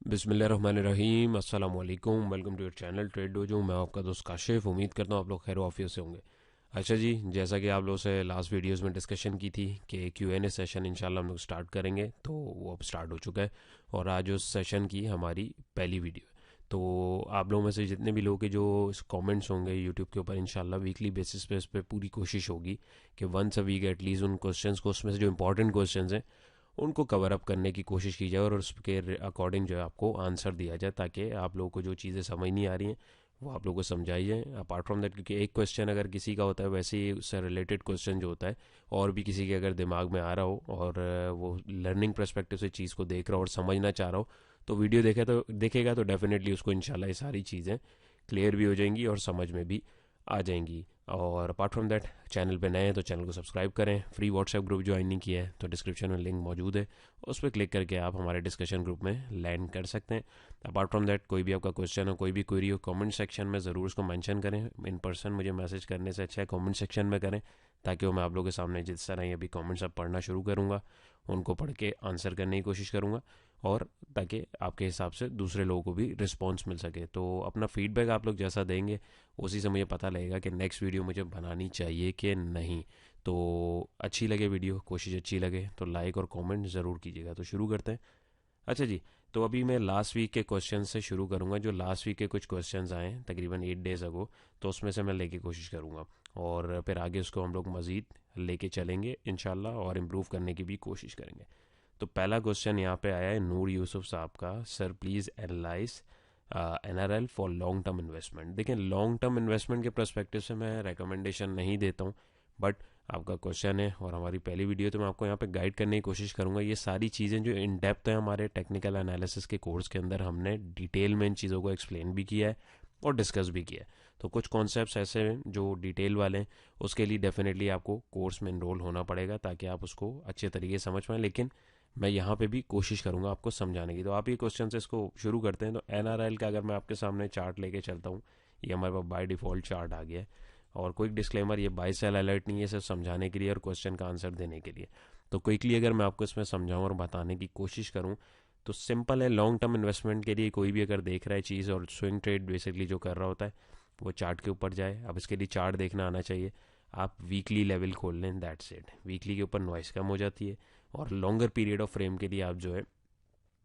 बिस्मिल्लाहिर्रहमानिर्रहीम, अस्सलाम वालेकुम। Welcome to your channel Trade Dojo. मैं आपका दोस्त काशिफ। उम्मीद करता हूँ आप लोग खैर ऑफिस से होंगे। अच्छा जी, जैसा कि आप लोगों से लास्ट वीडियोस में डिस्कशन की थी कि क्यूएनए सेशन इंशाल्लाह हम लोग स्टार्ट करेंगे, तो वो अब स्टार्ट हो चुका है और आज उस सेशन की हमारी पहली वीडियो है। तो आप लोगों में से जितने भी लोग के जो कमेंट्स होंगे यूट्यूब के ऊपर, इंशाल्लाह वीकली बेसिस पे इस पर पूरी कोशिश होगी कि वंस अ वीक एटलीस्ट उन क्वेश्चंस को, उसमें से जो इंपॉर्टेंट क्वेश्चंस हैं उनको कवर अप करने की कोशिश की जाए और उसके अकॉर्डिंग जो है आपको आंसर दिया जाए, ताकि आप लोगों को जो चीज़ें समझ नहीं आ रही हैं वो आप लोगों को समझाई जाए। अपार्ट फ्रॉम दैट, क्योंकि एक क्वेश्चन अगर किसी का होता है, वैसे ही उससे रिलेटेड क्वेश्चन जो होता है और भी किसी के अगर दिमाग में आ रहा हो और वो लर्निंग पर्सपेक्टिव से चीज़ को देख रहा हो और समझना चाह रहा हो, तो वीडियो देखेगा तो डेफिनेटली उसको इंशाल्लाह ये सारी चीज़ें क्लियर भी हो जाएंगी और समझ में भी आ जाएंगी। और अपार्ट फ्रॉम दैट, चैनल पे नए हैं तो चैनल को सब्सक्राइब करें। फ्री व्हाट्सएप ग्रुप ज्वाइन नहीं किया है तो डिस्क्रिप्शन में लिंक मौजूद है, उस पर क्लिक करके आप हमारे डिस्कशन ग्रुप में लैंड कर सकते हैं। अपार्ट फ्रॉम दैट, कोई भी आपका क्वेश्चन हो, कोई भी क्वेरी हो, कमेंट सेक्शन में ज़रूर उसको मेंशन करें। इन पर्सन मुझे मैसेज करने से अच्छा है कमेंट सेक्शन में करें, ताकि वो मैं आप लोगों के सामने जिस तरह ये अभी कमेंट्स अब पढ़ना शुरू करूँगा उनको पढ़ के आंसर करने की कोशिश करूँगा, और ताकि आपके हिसाब से दूसरे लोगों को भी रिस्पॉन्स मिल सके। तो अपना फीडबैक आप लोग जैसा देंगे उसी से मुझे पता लगेगा कि नेक्स्ट वीडियो मुझे बनानी चाहिए कि नहीं। तो अच्छी लगे वीडियो, कोशिश अच्छी लगे तो लाइक और कमेंट ज़रूर कीजिएगा। तो शुरू करते हैं। अच्छा जी, तो अभी मैं लास्ट वीक के क्वेश्चन से शुरू करूंगा। जो लास्ट वीक के कुछ क्वेश्चंस आए हैं तकरीबन 8 डेज अगो, तो उसमें से मैं लेके कोशिश करूंगा और फिर आगे उसको हम लोग मज़ीद लेके चलेंगे इंशाल्लाह और इम्प्रूव करने की भी कोशिश करेंगे। तो पहला क्वेश्चन यहाँ पे आया है नूर यूसुफ साहब का। Sir please analyse NRL for long term investment. देखिए, लॉन्ग टर्म इन्वेस्टमेंट के पर्सपेक्टिव से मैं रेकमेंडेशन नहीं देता हूँ, बट आपका क्वेश्चन है और हमारी पहली वीडियो, तो मैं आपको यहाँ पे गाइड करने की कोशिश करूँगा। ये सारी चीज़ें जो इन डेप्थ है हमारे टेक्निकल एनालिसिस के कोर्स के अंदर, हमने डिटेल में इन चीज़ों को एक्सप्लेन भी किया है और डिस्कस भी किया है। तो कुछ कॉन्सेप्ट्स ऐसे हैं जो डिटेल वाले हैं, उसके लिए डेफिनेटली आपको कोर्स में इनरोल होना पड़ेगा ताकि आप उसको अच्छे तरीके से समझ पाएँ। लेकिन मैं यहाँ पे भी कोशिश करूँगा आपको समझाने की। तो आप ये क्वेश्चन से इसको शुरू करते हैं। तो एनआरएल का अगर मैं आपके सामने चार्ट लेके चलता हूँ, ये हमारे पास बाय डिफ़ॉल्ट चार्ट आ गया है। और क्विक डिस्क्लेमर, ये बाय सेल अलर्ट नहीं है, सिर्फ समझाने के लिए और क्वेश्चन का आंसर देने के लिए। तो क्विकली अगर मैं आपको इसमें समझाऊं और बताने की कोशिश करूं, तो सिंपल है। लॉन्ग टर्म इन्वेस्टमेंट के लिए कोई भी अगर देख रहा है चीज़ और स्विंग ट्रेड बेसिकली जो कर रहा होता है वो चार्ट के ऊपर जाए। अब इसके लिए चार्ट देखना आना चाहिए। आप वीकली लेवल खोल लें, दैट्स इट। वीकली के ऊपर नॉइस कम हो जाती है। और लॉन्गर पीरियड ऑफ फ्रेम के लिए आप जो है,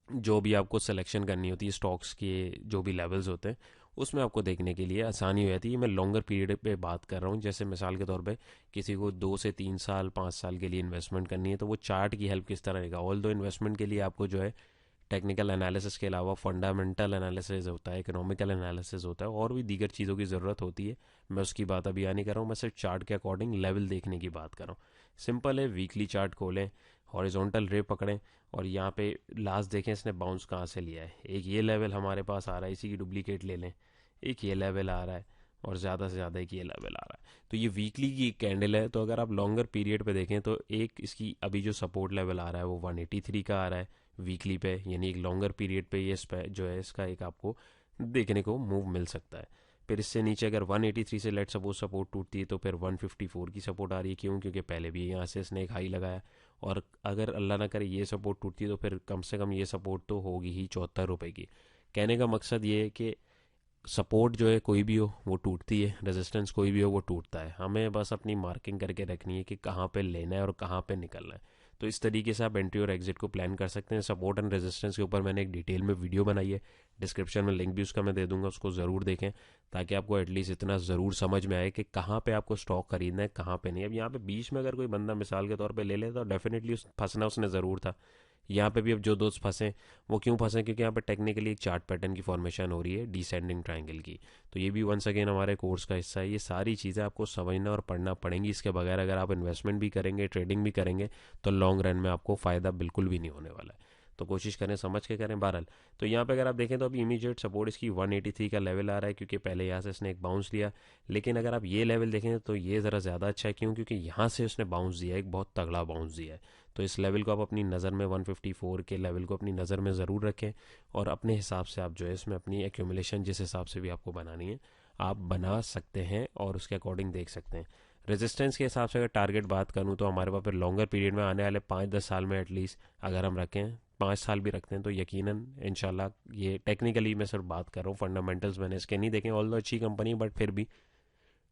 जो भी आपको सिलेक्शन करनी होती है स्टॉक्स के जो भी लेवल्स होते हैं, उसमें आपको देखने के लिए आसानी हो जाती है। मैं लॉन्गर पीरियड पे बात कर रहा हूँ। जैसे मिसाल के तौर पे किसी को 2 से 3 साल 5 साल के लिए इन्वेस्टमेंट करनी है, तो वो चार्ट की हेल्प किस तरह लेगा। ऑल दो इन्वेस्टमेंट के लिए आपको जो है टेक्निकल एनालिसिस के अलावा फंडामेंटल एनालिसिस होता है, इकोनॉमिकल एनालिसिस होता है और भी दीगर चीज़ों की ज़रूरत होती है। मैं उसकी बात अभी नहीं कर रहा हूँ, मैं सिर्फ चार्ट के अकॉर्डिंग लेवल देखने की बात कर रहा हूँ। सिंपल है, वीकली चार्ट खोलें, हॉरिजॉन्टल रे पकड़ें और यहाँ पे लास्ट देखें इसने बाउंस कहाँ से लिया है। एक ये लेवल हमारे पास आ रहा है, इसी की डुप्लीकेट ले लें। एक ये लेवल आ रहा है और ज़्यादा से ज़्यादा एक ये लेवल आ रहा है। तो ये वीकली की कैंडल है। तो अगर आप लॉन्गर पीरियड पे देखें तो एक इसकी अभी जो सपोर्ट लेवल आ रहा है वो 183 का आ रहा है वीकली पे, यानी एक लॉन्गर पीरियड पे ये जो है इसका एक आपको देखने को मूव मिल सकता है। फिर इससे नीचे अगर 183 से लेट सपोज सपोर्ट टूटती है तो फिर 154 की सपोर्ट आ रही है। क्यों? क्योंकि पहले भी यहाँ से इसने एक हाई लगाया। और अगर अल्लाह ना करे ये सपोर्ट टूटती है तो फिर कम से कम ये सपोर्ट तो होगी ही 74 रुपये की। कहने का मकसद ये है कि सपोर्ट जो है कोई भी हो वो टूटती है, रेजिस्टेंस कोई भी हो वो टूटता है। हमें बस अपनी मार्किंग करके रखनी है कि कहाँ पे लेना है और कहाँ पे निकलना है। तो इस तरीके से आप एंट्री और एग्जिट को प्लान कर सकते हैं। सपोर्ट एंड रेजिस्टेंस के ऊपर मैंने एक डिटेल में वीडियो बनाई है, डिस्क्रिप्शन में लिंक भी उसका मैं दे दूंगा, उसको ज़रूर देखें, ताकि आपको एटलीस्ट इतना ज़रूर समझ में आए कि कहाँ पे आपको स्टॉक खरीदना है, कहाँ पे नहीं। अब यहाँ पे बीच में अगर कोई बंदा मिसाल के तौर पे ले ले तो डेफिनेटली फंसना उसने ज़रूर था। यहाँ पे भी अब जो दोस्त फंसे वो क्यों फंसे? क्योंकि यहाँ पे टेक्निकली एक चार्ट पैटर्न की फॉर्मेशन हो रही है डिसेंडिंग ट्रायंगल की। तो ये भी वंस अगेन हमारे कोर्स का हिस्सा है। ये सारी चीज़ें आपको समझना और पढ़ना पड़ेंगी। इसके बगैर अगर आप इन्वेस्टमेंट भी करेंगे, ट्रेडिंग भी करेंगे, तो लॉन्ग रन में आपको फ़ायदा बिल्कुल भी नहीं होने वाला है। तो कोशिश करें, समझ के करें बहरहाल। तो यहाँ पे अगर आप देखें तो अभी इमीडिएट सपोर्ट इसकी 183 का लेवल आ रहा है, क्योंकि पहले यहाँ से इसने एक बाउंस लिया। लेकिन अगर आप ये लेवल देखें तो ये ज़रा ज़्यादा अच्छा है। क्यों? क्योंकि यहाँ से उसने बाउंस दिया है, एक बहुत तगड़ा बाउंस दिया है। तो इस लेवल को आप अपनी नज़र में, 154 के लेवल को अपनी नज़र में ज़रूर रखें और अपने हिसाब से आप जो है इसमें अपनी एक्यूमुलेशन जिस हिसाब से भी आपको बनानी है आप बना सकते हैं और उसके अकॉर्डिंग देख सकते हैं। रेजिस्टेंस के हिसाब से अगर टारगेट बात करूँ तो हमारे पास फिर लॉन्गर पीरियड में आने वाले 5-10 साल में एटलीस्ट अगर हम रखें, 5 साल भी रखते हैं तो यकीनन इंशाल्लाह, ये टेक्निकली मैं सिर्फ बात कर रहा हूँ, फंडामेंटल्स मैंने इसके नहीं देखें, ऑल दो अच्छी कंपनी बट फिर भी।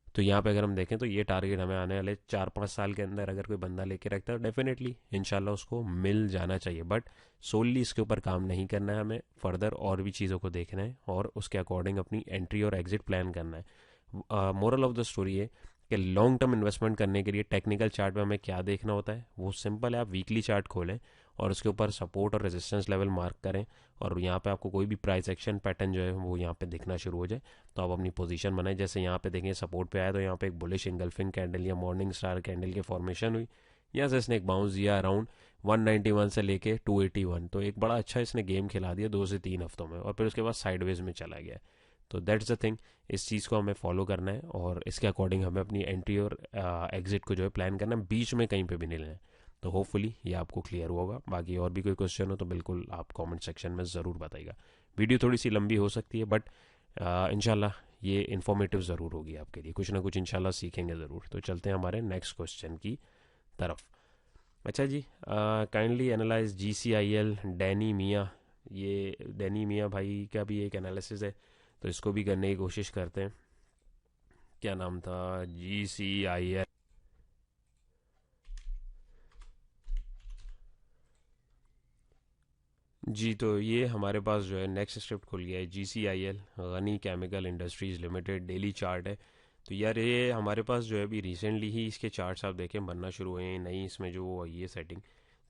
तो यहाँ पे अगर हम देखें तो ये टारगेट हमें आने वाले 4-5 साल के अंदर अगर कोई बंदा लेके रखता है, डेफिनेटली इंशाल्लाह उसको मिल जाना चाहिए। बट सोनली इसके ऊपर काम नहीं करना है, हमें फर्दर और भी चीज़ों को देखना है और उसके अकॉर्डिंग अपनी एंट्री और एग्जिट प्लान करना है। मोरल ऑफ द स्टोरी है कि लॉन्ग टर्म इन्वेस्टमेंट करने के लिए टेक्निकल चार्ट में हमें क्या देखना होता है, वो सिंपल है, आप वीकली चार्ट खोलें और उसके ऊपर सपोर्ट और रेजिस्टेंस लेवल मार्क करें, और यहाँ पे आपको कोई भी प्राइस एक्शन पैटर्न जो है वो यहाँ पे दिखना शुरू हो जाए तो आप अपनी पोजीशन बनाएं। जैसे यहाँ पे देखें सपोर्ट पे आया तो यहाँ पे एक बुलिश इंगल्फिंग कैंडल या मॉर्निंग स्टार कैंडल की फॉर्मेशन हुई, यहाँ से इसने एक बाउंस दिया अराउंड 191 से लेके 281, तो एक बड़ा अच्छा इसने गेम खिला दिया 2 से 3 हफ्तों में, और फिर उसके बाद साइडवेज में चला गया। तो दैट्स द थिंग, इस चीज़ को हमें फॉलो करना है और इसके अकॉर्डिंग हमें अपनी एंट्री और एग्जिट को जो है प्लान करना है, बीच में कहीं पे भी नहीं लेना है। तो होपफुली ये आपको क्लियर हुआ होगा। बाकी और भी कोई क्वेश्चन हो तो बिल्कुल आप कमेंट सेक्शन में ज़रूर बताइएगा। वीडियो थोड़ी सी लंबी हो सकती है बट इंशाल्लाह ये इन्फॉर्मेटिव ज़रूर होगी आपके लिए, कुछ ना कुछ इंशाल्लाह सीखेंगे ज़रूर। तो चलते हैं हमारे नेक्स्ट क्वेश्चन की तरफ। अच्छा जी, काइंडली एनालाइज GCIL डैनी मियाँ, ये डैनी मियाँ भाई का भी एक एनालिसिस है तो इसको भी करने की कोशिश करते हैं। क्या नाम था, GCIL। जी, तो ये हमारे पास जो है नेक्स्ट स्क्रिप्ट खुल गया है, GCIL Ghani chemical industries limited, daily chart है। तो यार ये हमारे पास जो है अभी रिसेंटली ही इसके चार्ट्स आप देखें बनना शुरू हुए हैं, नई इसमें जो वो ये सेटिंग।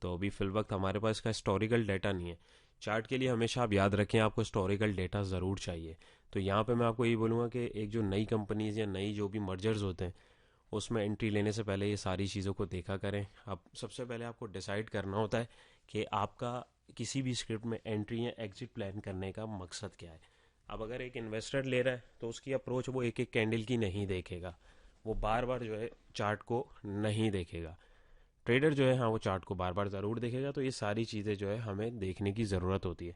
तो अभी फिल वक्त हमारे पास इसका हिस्टोरिकल डाटा नहीं है। चार्ट के लिए हमेशा आप याद रखें आपको हिस्टोरिकल डाटा ज़रूर चाहिए। तो यहाँ पे मैं आपको ये बोलूँगा कि एक जो नई कंपनीज या नई जो भी मर्जर्स होते हैं उसमें एंट्री लेने से पहले ये सारी चीज़ों को देखा करें। अब सबसे पहले आपको डिसाइड करना होता है कि आपका किसी भी स्क्रिप्ट में एंट्री या एग्जिट प्लान करने का मकसद क्या है। अब अगर एक इन्वेस्टर ले रहा है तो उसकी अप्रोच वो एक एक कैंडल की नहीं देखेगा, वो बार बार जो है चार्ट को नहीं देखेगा। ट्रेडर जो है हाँ वो चार्ट को बार बार ज़रूर देखेगा। तो ये सारी चीज़ें जो है हमें देखने की ज़रूरत होती है।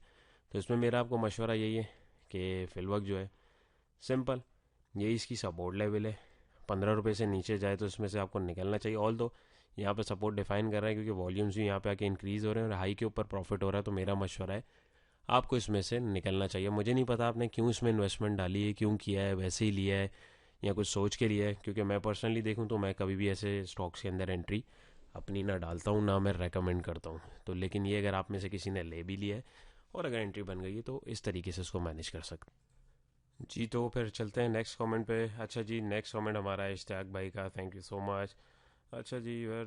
तो इसमें मेरा आपको मशवरा यही है कि फिलवक्त जो है सिंपल, यही इसकी सपोर्ट लेवल है, 15 रुपये से नीचे जाए तो इसमें से आपको निकलना चाहिए। ऑल दो यहाँ पे सपोर्ट डिफाइन कर रहा है क्योंकि वॉल्यूम्स भी यहाँ पे आके इंक्रीज़ हो रहे हैं और हाई के ऊपर प्रॉफिट हो रहा है, तो मेरा मशवरा है आपको इसमें से निकलना चाहिए। मुझे नहीं पता आपने क्यों इसमें इन्वेस्टमेंट डाली है, क्यों किया है, वैसे ही लिया है या कुछ सोच के लिया है, क्योंकि मैं पर्सनली देखूँ तो मैं कभी भी ऐसे स्टॉक्स के अंदर एंट्री अपनी ना डालता हूँ ना मैं रेकमेंड करता हूँ। तो लेकिन ये अगर आप में से किसी ने ले भी लिया है और अगर एंट्री बन गई है तो इस तरीके से इसको मैनेज कर सकते हैं। जी, तो फिर चलते हैं नेक्स्ट कमेंट पे। अच्छा जी, नेक्स्ट कमेंट हमारा है इश्तियाक भाई का, थैंक यू सो मच। अच्छा जी, you are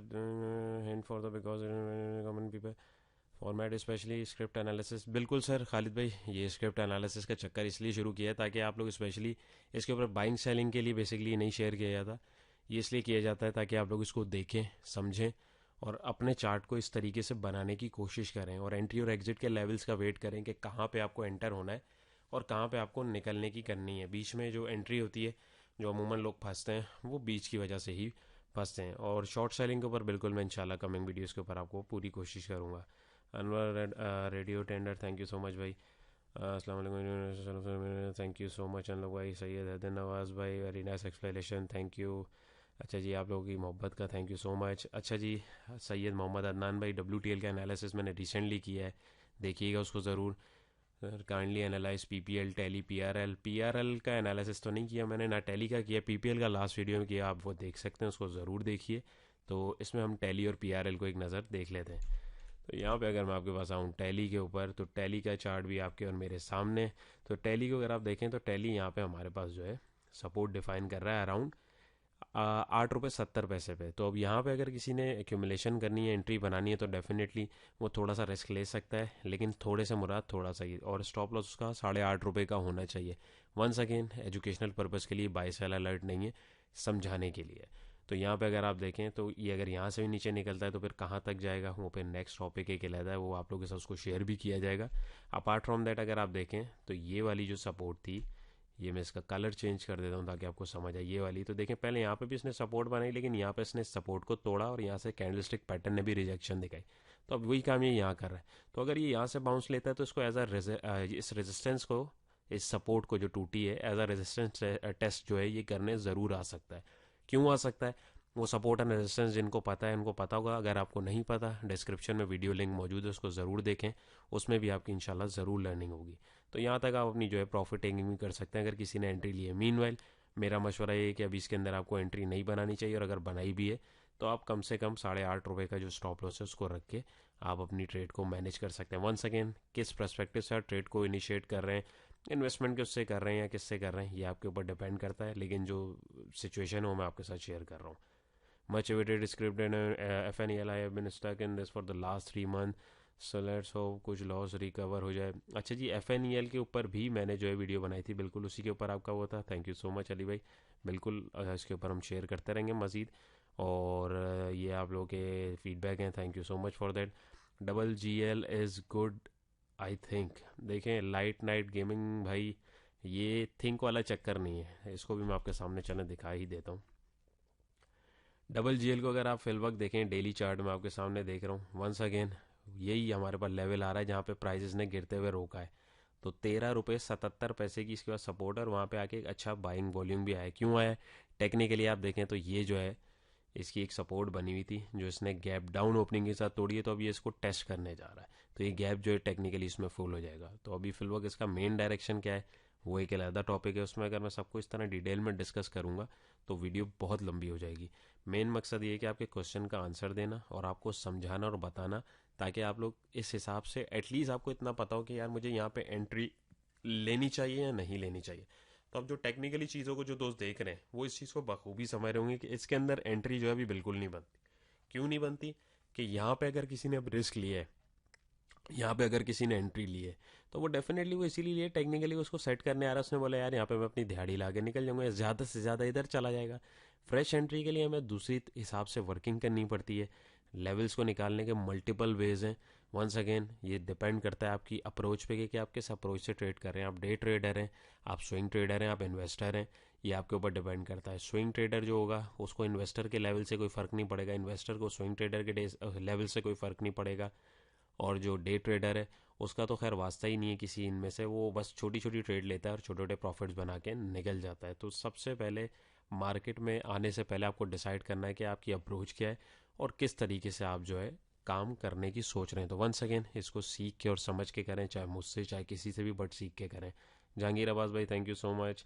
hint for the because comment people format specially script analysis. बिल्कुल सर खालिद भाई, ये स्क्रिप्ट एनालिसिस का चक्कर इसलिए शुरू किया है ताकि आप लोग स्पेशली इसके ऊपर बाइंग सेलिंग के लिए बेसिकली नहीं शेयर किया जाता। ये इसलिए किया जाता है ताकि आप लोग इसको देखें, समझें और अपने चार्ट को इस तरीके से बनाने की कोशिश करें और एंट्री और एग्जिट के लेवल्स का वेट करें कि कहाँ पे आपको एंटर होना है और कहाँ पे आपको निकलने की करनी है। बीच में जो एंट्री होती है, जो अमूमन लोग फंसते हैं वो बीच की वजह से ही फंसते हैं। और शॉर्ट सेलिंग के ऊपर बिल्कुल मैं इंशाल्लाह कमिंग वीडियोस के ऊपर आपको पूरी कोशिश करूँगा। Anwar radio tender, thank you so much भाई। अस्सलाम वालेकुम, थैंक यू सो मच अनलोग भाई। सैयद हैदर नवाज़ भाई, very nice explanation, thank you. अच्छा जी, आप लोगों की मोहब्बत का थैंक यू सो मच। अच्छा जी, सैयद मोहम्मद अदनान भाई, WTL का एनालिसिस मैंने रिसेंटली किया है, देखिएगा उसको ज़रूर। Kindly analyse PPL, tally, PRL का एनालिसिस तो नहीं किया मैंने, ना टैली का किया, PPL का लास्ट वीडियो में किया, आप वो देख सकते हैं, उसको ज़रूर देखिए। तो इसमें हम टैली और PRL को एक नज़र देख लेते हैं। तो यहाँ पे अगर मैं आपके पास आऊँ टैली के ऊपर, तो टैली का चार्ट भी आपके और मेरे सामने। तो टैली को अगर आप देखें तो टैली यहाँ पे हमारे पास जो है सपोर्ट डिफाइन कर रहा है अराउंड 8 रुपये 70 पैसे पे। तो अब यहाँ पे अगर किसी ने एक्यूमुलेशन करनी है, एंट्री बनानी है, तो डेफिनेटली वो थोड़ा सा रिस्क ले सकता है, लेकिन थोड़े से मुराद थोड़ा सा ही, और स्टॉप लॉस उसका 8.5 रुपये का होना चाहिए। वंस अगेन एजुकेशनल पर्पज़ के लिए, बाय सेल अलर्ट नहीं है, समझाने के लिए। तो यहाँ पे अगर आप देखें तो ये अगर यहाँ से भी नीचे निकलता है तो फिर कहाँ तक जाएगा, वो फिर नेक्स्ट टॉपिक एक कहलाता है, वो आप लोगों के साथ उसको शेयर भी किया जाएगा। अपार्ट फ्रॉम दैट अगर आप देखें तो ये वाली जो सपोर्ट थी, ये मैं इसका कलर चेंज कर देता हूँ ताकि आपको समझ आए। ये वाली तो देखें पहले यहाँ पे भी इसने सपोर्ट बनाई, लेकिन यहाँ पे इसने सपोर्ट को तोड़ा और यहाँ से कैंडलस्टिक पैटर्न ने भी रिजेक्शन दिखाई। तो अब वही काम ये यहाँ कर रहा है। तो अगर ये यहाँ से बाउंस लेता है तो इसको एज इस रेजिस्टेंस को, इस सपोर्ट को जो टूटी है, एज अ रेजिस्टेंस टेस्ट जो है ये करने ज़रूर आ सकता है। क्यों आ सकता है? वो सपोर्ट एंड रेजिस्टेंस जिनको पता है उनको पता होगा, अगर आपको नहीं पता डिस्क्रिप्शन में वीडियो लिंक मौजूद है, उसको ज़रूर देखें, उसमें भी आपकी इंशाल्लाह ज़रूर लर्निंग होगी। तो यहाँ तक आप अपनी जो है प्रॉफिट टेकिंग भी कर सकते हैं अगर किसी ने एंट्री ली है। मीनवाइल मेरा मशवरा ये है कि अभी इसके अंदर आपको एंट्री नहीं बनानी चाहिए, और अगर बनाई भी है तो आप कम से कम ₹8.5 का जो स्टॉप लॉस है उसको रख के आप अपनी ट्रेड को मैनेज कर सकते हैं। वंस अगेन किस पर्सपेक्टिव से आप ट्रेड को इनिशिएट कर रहे हैं, इन्वेस्टमेंट किससे कर रहे हैं या किससे कर रहे हैं, ये आपके ऊपर डिपेंड करता है, लेकिन जो सिचुएशन है वो मैं आपके साथ शेयर कर रहा हूँ। Much awaited script and FNEL I have been stuck in this for the last 3 months. So let's hope कुछ लॉस रिकवर हो जाए। अच्छा जी, FNEL के ऊपर भी मैंने जो है वीडियो बनाई थी, बिल्कुल उसी के ऊपर आपका वो था। Thank you so much Ali भाई, बिल्कुल इसके ऊपर हम शेयर करते रहेंगे मज़ीद, और ये आप लोगों के फीडबैक हैं, thank you so much for that. GGL is good I think. देखें लाइट नाइट गेमिंग भाई, ये थिंक वाला चक्कर नहीं है, इसको भी मैं आपके सामने चलें दिखा ही देता हूँ। GGL को अगर आप फिल वक्त देखें डेली चार्ट में आपके सामने देख रहा हूँ, वंस अगेन यही हमारे पास लेवल आ रहा है जहाँ पे प्राइसेस ने गिरते हुए रोका है। तो ₹13.77 की इसके बाद सपोर्ट, और वहाँ पे आके एक अच्छा बाइंग वॉल्यूम भी आया। क्यों आया? टेक्निकली आप देखें तो ये जो है इसकी एक सपोर्ट बनी हुई थी जो इसने गैप डाउन ओपनिंग के साथ तोड़ी है, तो अभी इसको टेस्ट करने जा रहा है, तो ये गैप जो है टेक्निकली इसमें फुल हो जाएगा। तो अभी फिल वक्त इसका मेन डायरेक्शन क्या है वो एक अलग टॉपिक है, उसमें अगर मैं सबको इस तरह डिटेल में डिस्कस करूंगा तो वीडियो बहुत लंबी हो जाएगी। मेन मकसद ये है कि आपके क्वेश्चन का आंसर देना और आपको समझाना और बताना, ताकि आप लोग इस हिसाब से एटलीस्ट आपको इतना पता हो कि यार मुझे यहाँ पे एंट्री लेनी चाहिए या नहीं लेनी चाहिए। तो अब जो टेक्निकली चीज़ों को जो दोस्त देख रहे हैं वो इस चीज़ को बखूबी समझ रहे होंगे कि इसके अंदर एंट्री जो है अभी बिल्कुल नहीं बनती। क्यों नहीं बनती? कि यहाँ पे अगर किसी ने अब रिस्क लिया है, यहाँ पे अगर किसी ने एंट्री ली है, तो वो डेफिनेटली वो इसीलिए लिए टेक्निकली उसको सेट करने आ रहा है। उसने बोला यार यहाँ पे मैं अपनी दिहाड़ी ला के निकल जाऊंगा, ज़्यादा से ज़्यादा इधर चला जाएगा। फ्रेश एंट्री के लिए हमें दूसरी हिसाब से वर्किंग करनी पड़ती है। लेवल्स को निकालने के मल्टीपल वेज हैं। वंस अगेन ये डिपेंड करता है आपकी अप्रोच पे कि आप किस अप्रोच से ट्रेड कर रहे हैं। आप डे ट्रेडर हैं, आप स्विंग ट्रेडर हैं, आप इन्वेस्टर हैं, ये आपके ऊपर डिपेंड करता है। स्विंग ट्रेडर जो होगा उसको इन्वेस्टर के लेवल से कोई फ़र्क नहीं पड़ेगा, इन्वेस्टर को स्विंग ट्रेडर के लेवल से कोई फ़र्क नहीं पड़ेगा। और जो डे ट्रेडर है उसका तो खैर वास्ता ही नहीं है किसी इनमें से, वो बस छोटी छोटी ट्रेड लेता है और छोटे छोटे प्रॉफिट्स बना के निकल जाता है। तो सबसे पहले मार्केट में आने से पहले आपको डिसाइड करना है कि आपकी अप्रोच क्या है और किस तरीके से आप जो है काम करने की सोच रहे हैं। तो वंस अगेन इसको सीख के और समझ के करें, चाहे मुझसे चाहे किसी से भी, बट सीख के करें। जहांगीर अब्बास भाई थैंक यू सो मच।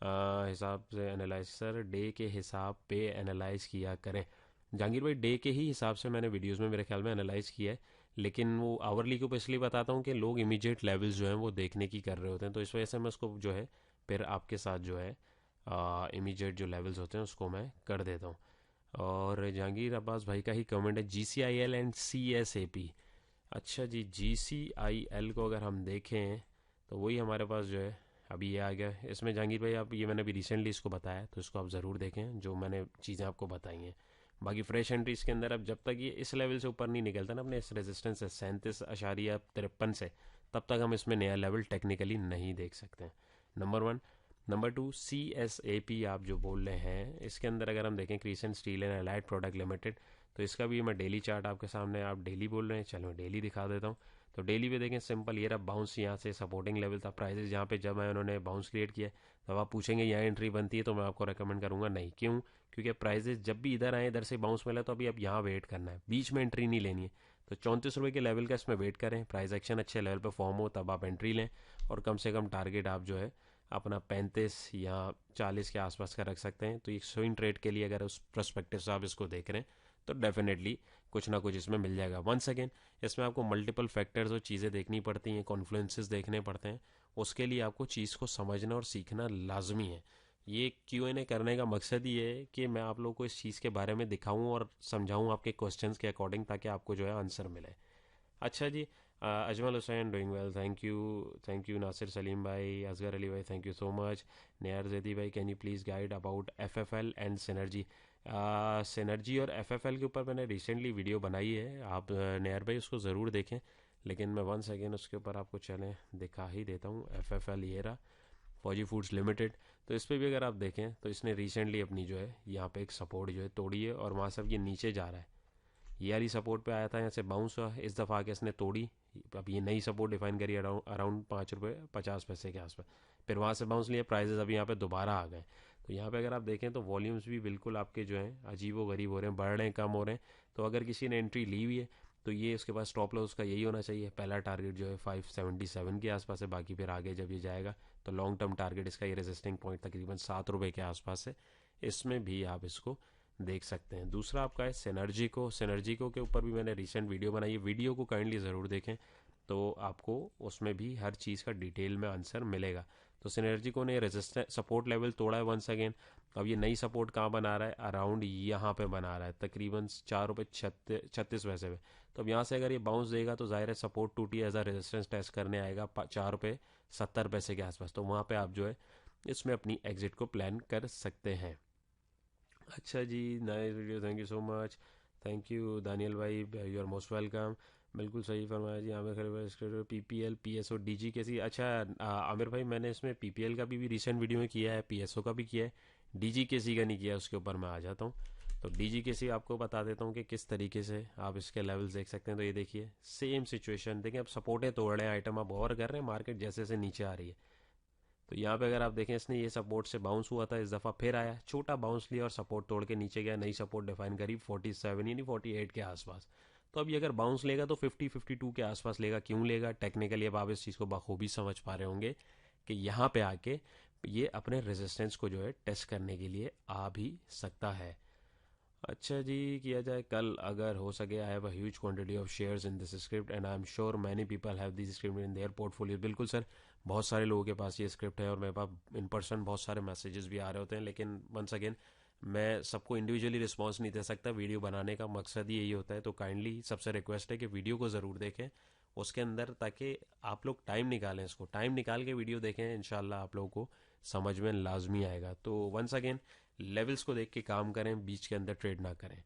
हिसाब से एनालाइज सर, डे के हिसाब पे एनालाइज किया करें। जहांगीर भाई डे के ही हिसाब से मैंने वीडियोस में मेरे ख्याल में एनालाइज किया है, लेकिन वो आवरली के ऊपर इसलिए बताता हूँ कि लोग इमीडिएट लेवल्स जो हैं वो देखने की कर रहे होते हैं, तो इस वजह से मैं उसको जो है फिर आपके साथ जो है इमीडिएट जो लेवल्स होते हैं उसको मैं कर देता हूँ। और जहांगीर अब्बास भाई का ही कमेंट है GCIL एंड CSAP। अच्छा जी, GCIL को अगर हम देखें तो वही हमारे पास जो है अभी ये आ गया। इसमें जहांगीर भाई आप, ये मैंने अभी रिसेंटली इसको बताया, तो इसको आप ज़रूर देखें जो मैंने चीज़ें आपको बताई हैं। बाकी फ्रेश एंट्रीज के अंदर अब जब तक ये इस लेवल से ऊपर नहीं निकलता ना अपने इस रेजिस्टेंस से 37.53 से, तब तक हम इसमें नया लेवल टेक्निकली नहीं देख सकते हैं। नंबर 1। नंबर 2, CSAP आप जो बोल रहे हैं, इसके अंदर अगर हम देखें crescent steel and allied product limited, तो इसका भी मैं डेली चार्ट आपके सामने, आप डेली बोल रहे हैं, चलो मैं डेली दिखा देता हूँ। तो डेली पे देखें सिंपल ये रहा बाउंस, यहाँ से सपोर्टिंग लेवल था प्राइसेस जहाँ पे जब मैं उन्होंने बाउंस क्रिएट किया। तब आप पूछेंगे यहाँ एंट्री बनती है, तो मैं आपको रेकमेंड करूँगा नहीं। क्यों? क्योंकि प्राइजेस जब भी इधर आए, इधर से बाउंस मिला, तो अभी अब यहाँ वेट करना है, बीच में एंट्री नहीं लेनी है। तो ₹34 के लेवल का इसमें वेट करें, प्राइस एक्शन अच्छे लेवल पे फॉर्म हो तब आप एंट्री लें, और कम से कम टारगेट आप जो है अपना 35 या 40 के आसपास का रख सकते हैं। तो एक स्विंग ट्रेड के लिए अगर उस पर्सपेक्टिव से आप इसको देख रहे हैं तो डेफिनेटली कुछ ना कुछ इसमें मिल जाएगा। वंस अगेन इसमें आपको मल्टीपल फैक्टर्स और चीज़ें देखनी पड़ती हैं, कॉन्फ्लुएंसेस देखने पड़ते हैं, उसके लिए आपको चीज़ को समझना और सीखना लाजमी है। ये Q&A करने का मकसद ही है कि मैं आप लोगों को इस चीज़ के बारे में दिखाऊं और समझाऊं आपके क्वेश्चंस के अकॉर्डिंग, ताकि आपको जो है आंसर मिले। अच्छा जी, Ajmal Hussain doing well, thank you Nasir Saleem भाई, असगर अली भाई thank you so much. Nayyar Zaidi भाई can you please guide about FFL and synergy. Synergy और FFL के ऊपर मैंने रिसेंटली वीडियो बनाई है, आप नियर भाई उसको ज़रूर देखें, लेकिन मैं वंस अगेन उसके ऊपर आपको चलें दिखा ही देता हूँ। FFL ये रहा, फौजी फूड्स लिमिटेड। तो इस पर भी अगर आप देखें तो इसने रिसेंटली अपनी जो है यहाँ पे एक सपोर्ट जो है तोड़ी है, और वहाँ से अब ये नीचे जा रहा है। ये वाली सपोर्ट पे आया था, यहाँ से बाउंस हुआ, इस दफ़ा आके इसने तोड़ी। अब ये नई सपोर्ट डिफाइन करी अराउंड ₹5.50 के आसपास, फिर वहाँ से बाउंस लिया, प्राइजेस अभी यहाँ पे दोबारा आ गए। तो यहाँ पे अगर आप देखें तो वॉल्यूम्स भी बिल्कुल आपके जो हैं अजीबो गरीब हो रहे हैं, बढ़ रहे हैं, कम हो रहे हैं। तो अगर किसी ने एंट्री ली हुई है तो ये उसके पास स्टॉप लॉस का यही होना चाहिए। पहला टारगेट जो है 577 के आसपास है, बाकी फिर आगे जब ये जाएगा तो लॉन्ग टर्म टारगेट इसका ये रेजिस्टिंग पॉइंट तकरीबन 7 रुपये के आसपास है। इसमें भी आप इसको देख सकते हैं। दूसरा आपका है सिनर्जी को के ऊपर भी मैंने रिसेंट वीडियो बनाई है, वीडियो को काइंडली ज़रूर देखें तो आपको उसमें भी हर चीज़ का डिटेल में आंसर मिलेगा। तो सिनर्जी को ने रेजिस्टेंस सपोर्ट लेवल तोड़ा है वंस अगेन। अब ये नई सपोर्ट कहाँ बना रहा है, अराउंड यहाँ पे बना रहा है तकरीबन 4 रुपये 36 पैसे पे। तो अब यहाँ से अगर ये बाउंस देगा तो जाहिर है सपोर्ट टूटी एज अ रेजिस्टेंस टेस्ट करने आएगा 4 रुपये 70 पैसे के आसपास। तो वहाँ पे आप जो है इसमें अपनी एग्जिट को प्लान कर सकते हैं। अच्छा जी, nice video, thank you so much. Thank you Daniyal भाई, यू आर मोस्ट वेलकम। बिल्कुल सही फरमाया जी। आमिर खलीफा PPL PSO DG कैसी। अच्छा आमिर भाई, मैंने इसमें PPL का भी रिसेंट वीडियो में किया है, PSO का भी किया है, DG केसी का नहीं किया, उसके ऊपर मैं आ जाता हूँ। तो DG केसी आपको बता देता हूँ कि किस तरीके से आप इसके लेवल्स देख सकते हैं। तो ये देखिए सेम सिचुएशन, देखिए अब सपोर्टें तोड़ रहे हैं आइटम, आप और कर रहे हैं, मार्केट जैसे जैसे नीचे आ रही है। तो यहाँ पे अगर आप देखें इसने ये सपोर्ट से बाउंस हुआ था, इस दफ़ा फिर आया, छोटा बाउंस लिया और सपोर्ट तोड़ के नीचे गया, नई सपोर्ट डिफाइन करी 47 यानी 48 के आसपास। तो अब ये अगर बाउंस लेगा तो 50-52 के आसपास लेगा। क्यों लेगा, टेक्निकली अब आप इस चीज़ को बखूबी समझ पा रहे होंगे कि यहाँ पे आके ये अपने रेजिस्टेंस को जो है टेस्ट करने के लिए आ भी सकता है। अच्छा जी, किया जाए कल अगर हो सके। I have a huge quantity of shares in this script and I am sure many people have this script in their portfolio. बिल्कुल सर, बहुत सारे लोगों के पास ये स्क्रिप्ट है और मेरे पास इन पर्सन बहुत सारे मैसेजेस भी आ रहे होते हैं, लेकिन वंस अगेन मैं सबको इंडिविजुअली रिस्पॉन्स नहीं दे सकता। वीडियो बनाने का मकसद ही यही होता है। तो काइंडली सबसे रिक्वेस्ट है कि वीडियो को ज़रूर देखें उसके अंदर, ताकि आप लोग टाइम निकालें, इसको टाइम निकाल के वीडियो देखें, इंशाल्लाह आप लोगों को समझ में लाजमी आएगा। तो वंस अगेन लेवल्स को देख के काम करें, बीच के अंदर ट्रेड ना करें।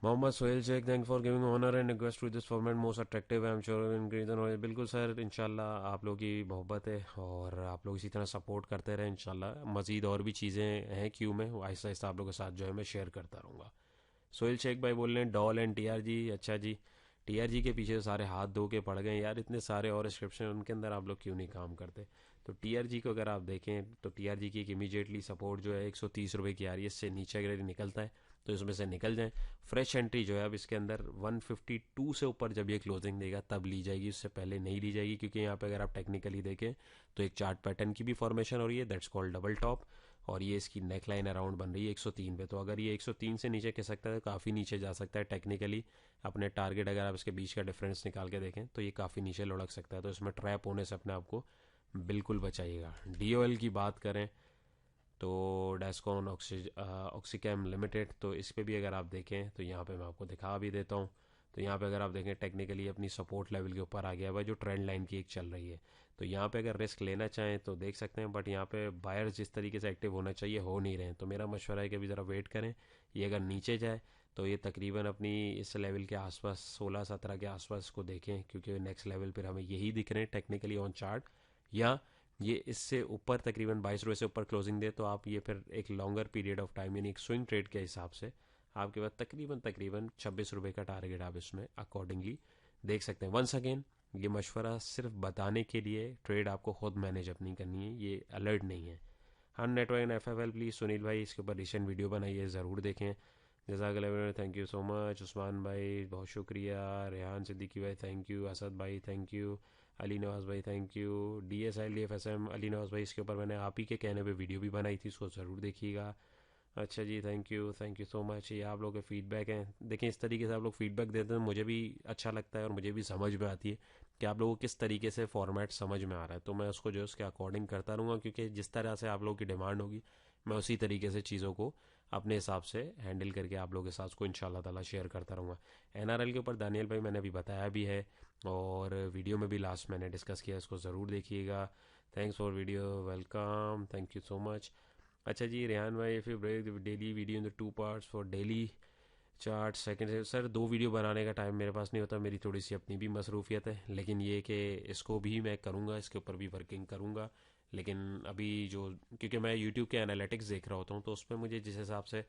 Mohammad Sohail Sheikh, thank for giving honour and request to this format most attractive, I am sure increase in. बिल्कुल सर, इंशाल्लाह आप लोगों की मोहब्बत है और आप लोग इसी तरह सपोर्ट करते रहें। इंशाल्लाह मज़ीद और भी चीज़ें हैं क्यू में, आहिस्ता आहिस्ता आप लोगों के साथ जो है मैं शेयर करता रहूँगा। सोहेल शेख भाई बोल रहे हैं डॉल एंड TRG। अच्छा जी, TRG के पीछे सारे हाथ धो के पड़ गए यार, इतने सारे और स्क्रिप्शन, उनके अंदर आप लोग क्यों नहीं काम करते। तो TRG को अगर आप देखें तो TRG की एक इमीडिएटली सपोर्ट जो है 130 रुपये की आ रही है, इससे नीचे अगर ये निकलता है तो इसमें से निकल जाए। फ्रेश एंट्री जो है अब इसके अंदर 152 से ऊपर जब ये क्लोजिंग देगा तब ली जाएगी, उससे पहले नहीं ली जाएगी, क्योंकि यहाँ पे अगर आप टेक्निकली देखें तो एक चार्ट पैटर्न की भी फॉर्मेशन हो रही है, दैट्स कॉल्ड डबल टॉप, और ये इसकी नेक लाइन अराउंड बन रही है 103 पे। तो अगर ये 103 से नीचे खिसकता है तो काफ़ी नीचे जा सकता है टेक्निकली। अपने टारगेट अगर आप इसके बीच का डिफरेंस निकाल के देखें तो ये काफ़ी नीचे लुढ़क सकता है। तो इसमें ट्रैप होने से अपने आप को बिल्कुल बचाइएगा। DOL की बात करें तो डेस्कॉन ऑक्सीकैम लिमिटेड, तो इस पे भी अगर आप देखें तो यहाँ पे मैं आपको दिखा भी देता हूँ। तो यहाँ पे अगर आप देखें टेक्निकली अपनी सपोर्ट लेवल के ऊपर आ गया है जो ट्रेंड लाइन की एक चल रही है। तो यहाँ पे अगर रिस्क लेना चाहें तो देख सकते हैं, बट यहाँ पे बायर्स जिस तरीके से एक्टिव होना चाहिए हो नहीं रहे हैं। तो मेरा मशवरा है कि अभी ज़रा वेट करें। ये अगर नीचे जाए तो ये तकरीबन अपनी इस लेवल के आसपास 16-17 के आसपास को देखें, क्योंकि नेक्स्ट लेवल पर हमें यही दिख रहे हैं टेक्निकली ऑन चार्ट। या ये इससे ऊपर तकरीबन 22 रुपये से ऊपर क्लोजिंग दे तो आप ये फिर एक लॉन्गर पीरियड ऑफ टाइम यानी एक स्विंग ट्रेड के हिसाब से आपके पास तकरीबन 26 रुपये का टारगेट आप इसमें अकॉर्डिंगली देख सकते हैं। वंस अगेन ये मशवरा सिर्फ बताने के लिए, ट्रेड आपको खुद मैनेज अपनी करनी है, ये अलर्ट नहीं है। हाँ, network and FFL please Sunil भाई इसके ऊपर रिसेंट वीडियो बनाई है, ज़रूर देखें। जज़ाकल्लाह, thank you so much. Usman भाई बहुत शुक्रिया। रेहान सिद्दीकी भाई थैंक यू। असद भाई थैंक यू। अली नवाज़ भाई thank you. DSL DFSM Ali Nawaz भाई, इसके ऊपर मैंने आप ही के कहने पे वीडियो भी बनाई थी, इसको ज़रूर देखिएगा। अच्छा जी, थैंक यू सो मच। ये आप लोगों के फीडबैक हैं, देखें इस तरीके से आप लोग फीडबैक देते हैं मुझे भी अच्छा लगता है और मुझे भी समझ में आती है कि आप लोगों को किस तरीके से फॉर्मेट समझ में आ रहा है। तो मैं उसको जो है उसके अकॉर्डिंग करता रहूँगा, क्योंकि जिस तरह से आप लोगों की डिमांड होगी मैं उसी तरीके से चीज़ों को अपने हिसाब से हैंडल करके आप लोगों के साथ को इंशाल्लाह ताला शेयर करता रहूँगा। NRL के ऊपर दानियल भाई मैंने अभी बताया भी है और वीडियो में भी लास्ट मैंने डिस्कस किया, इसको ज़रूर देखिएगा। Thanks for video, welcome, thank you so much. अच्छा जी, रेहान भाई, if you break daily video in the 2 parts for daily chart second. Sir 2 video बनाने का टाइम मेरे पास नहीं होता, मेरी थोड़ी सी अपनी भी मसरूफियत है, लेकिन ये कि इसको भी मैं करूँगा, इसके ऊपर भी वर्किंग करूँगा। लेकिन अभी जो, क्योंकि मैं यूट्यूब के एनालिटिक्स देख रहा होता हूँ तो उस पर मुझे जिस हिसाब से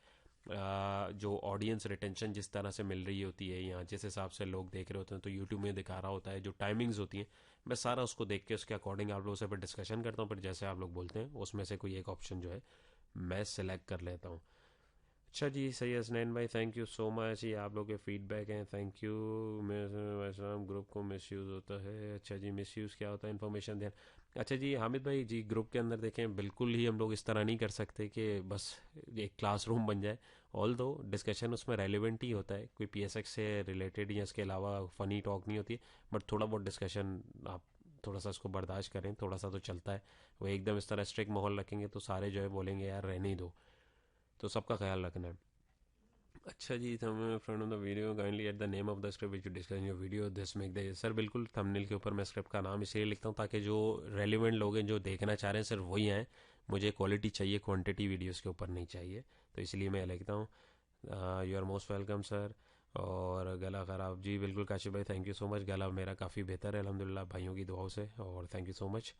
जो ऑडियंस रिटेंशन जिस तरह से मिल रही होती है, या जिस हिसाब से लोग देख रहे होते हैं तो यूट्यूब में दिखा रहा होता है, जो टाइमिंग्स होती हैं मैं सारा उसको देख के उसके अकॉर्डिंग आप लोगों से फिर डिस्कशन करता हूँ, फिर जैसे आप लोग बोलते हैं उसमें से कोई एक ऑप्शन जो है मैं सिलेक्ट कर लेता हूँ। अच्छा जी, सही है हसनैन भाई, थैंक यू सो मच। ये आप लोग के फीडबैक हैं, थैंक यू। मैं ग्रुप को मिस यूज़ होता है, अच्छा जी, मिस यूज़ क्या होता है, इन्फॉर्मेशन ध्यान। अच्छा जी हामिद भाई जी, ग्रुप के अंदर देखें बिल्कुल ही हम लोग इस तरह नहीं कर सकते कि बस एक क्लासरूम बन जाए। ऑल दो डिस्कशन उसमें रेलिवेंट ही होता है, कोई पीएसएक्स से रिलेटेड या इसके अलावा फ़नी टॉक नहीं होती है, बट थोड़ा बहुत डिस्कशन आप थोड़ा सा इसको बर्दाश्त करें, थोड़ा सा तो चलता है। वो एकदम इस तरह स्ट्रिक्ट माहौल रखेंगे तो सारे जो है बोलेंगे यार रहने ही दो, तो सबका ख्याल रखना है। अच्छा जी, thumbnail front of the video kindly add the name of the script which you discuss in your video this make the sir, बिल्कुल थंबनेल के ऊपर मैं स्क्रिप्ट का नाम इसलिए लिखता हूँ ताकि जो रेलिवेंट लोग हैं जो देखना चाह रहे हैं सिर्फ वही आए। मुझे क्वालिटी चाहिए, क्वांटिटी वीडियोस के ऊपर नहीं चाहिए, तो इसलिए मैं लिखता हूँ। You are most welcome sir. और गला ख़राब जी, बिल्कुल काशिफ भाई, थैंक यू सो मच। गला मेरा काफ़ी बेहतर है अल्हम्दुलिल्लाह भाइयों की दुआओं से, और थैंक यू सो मच।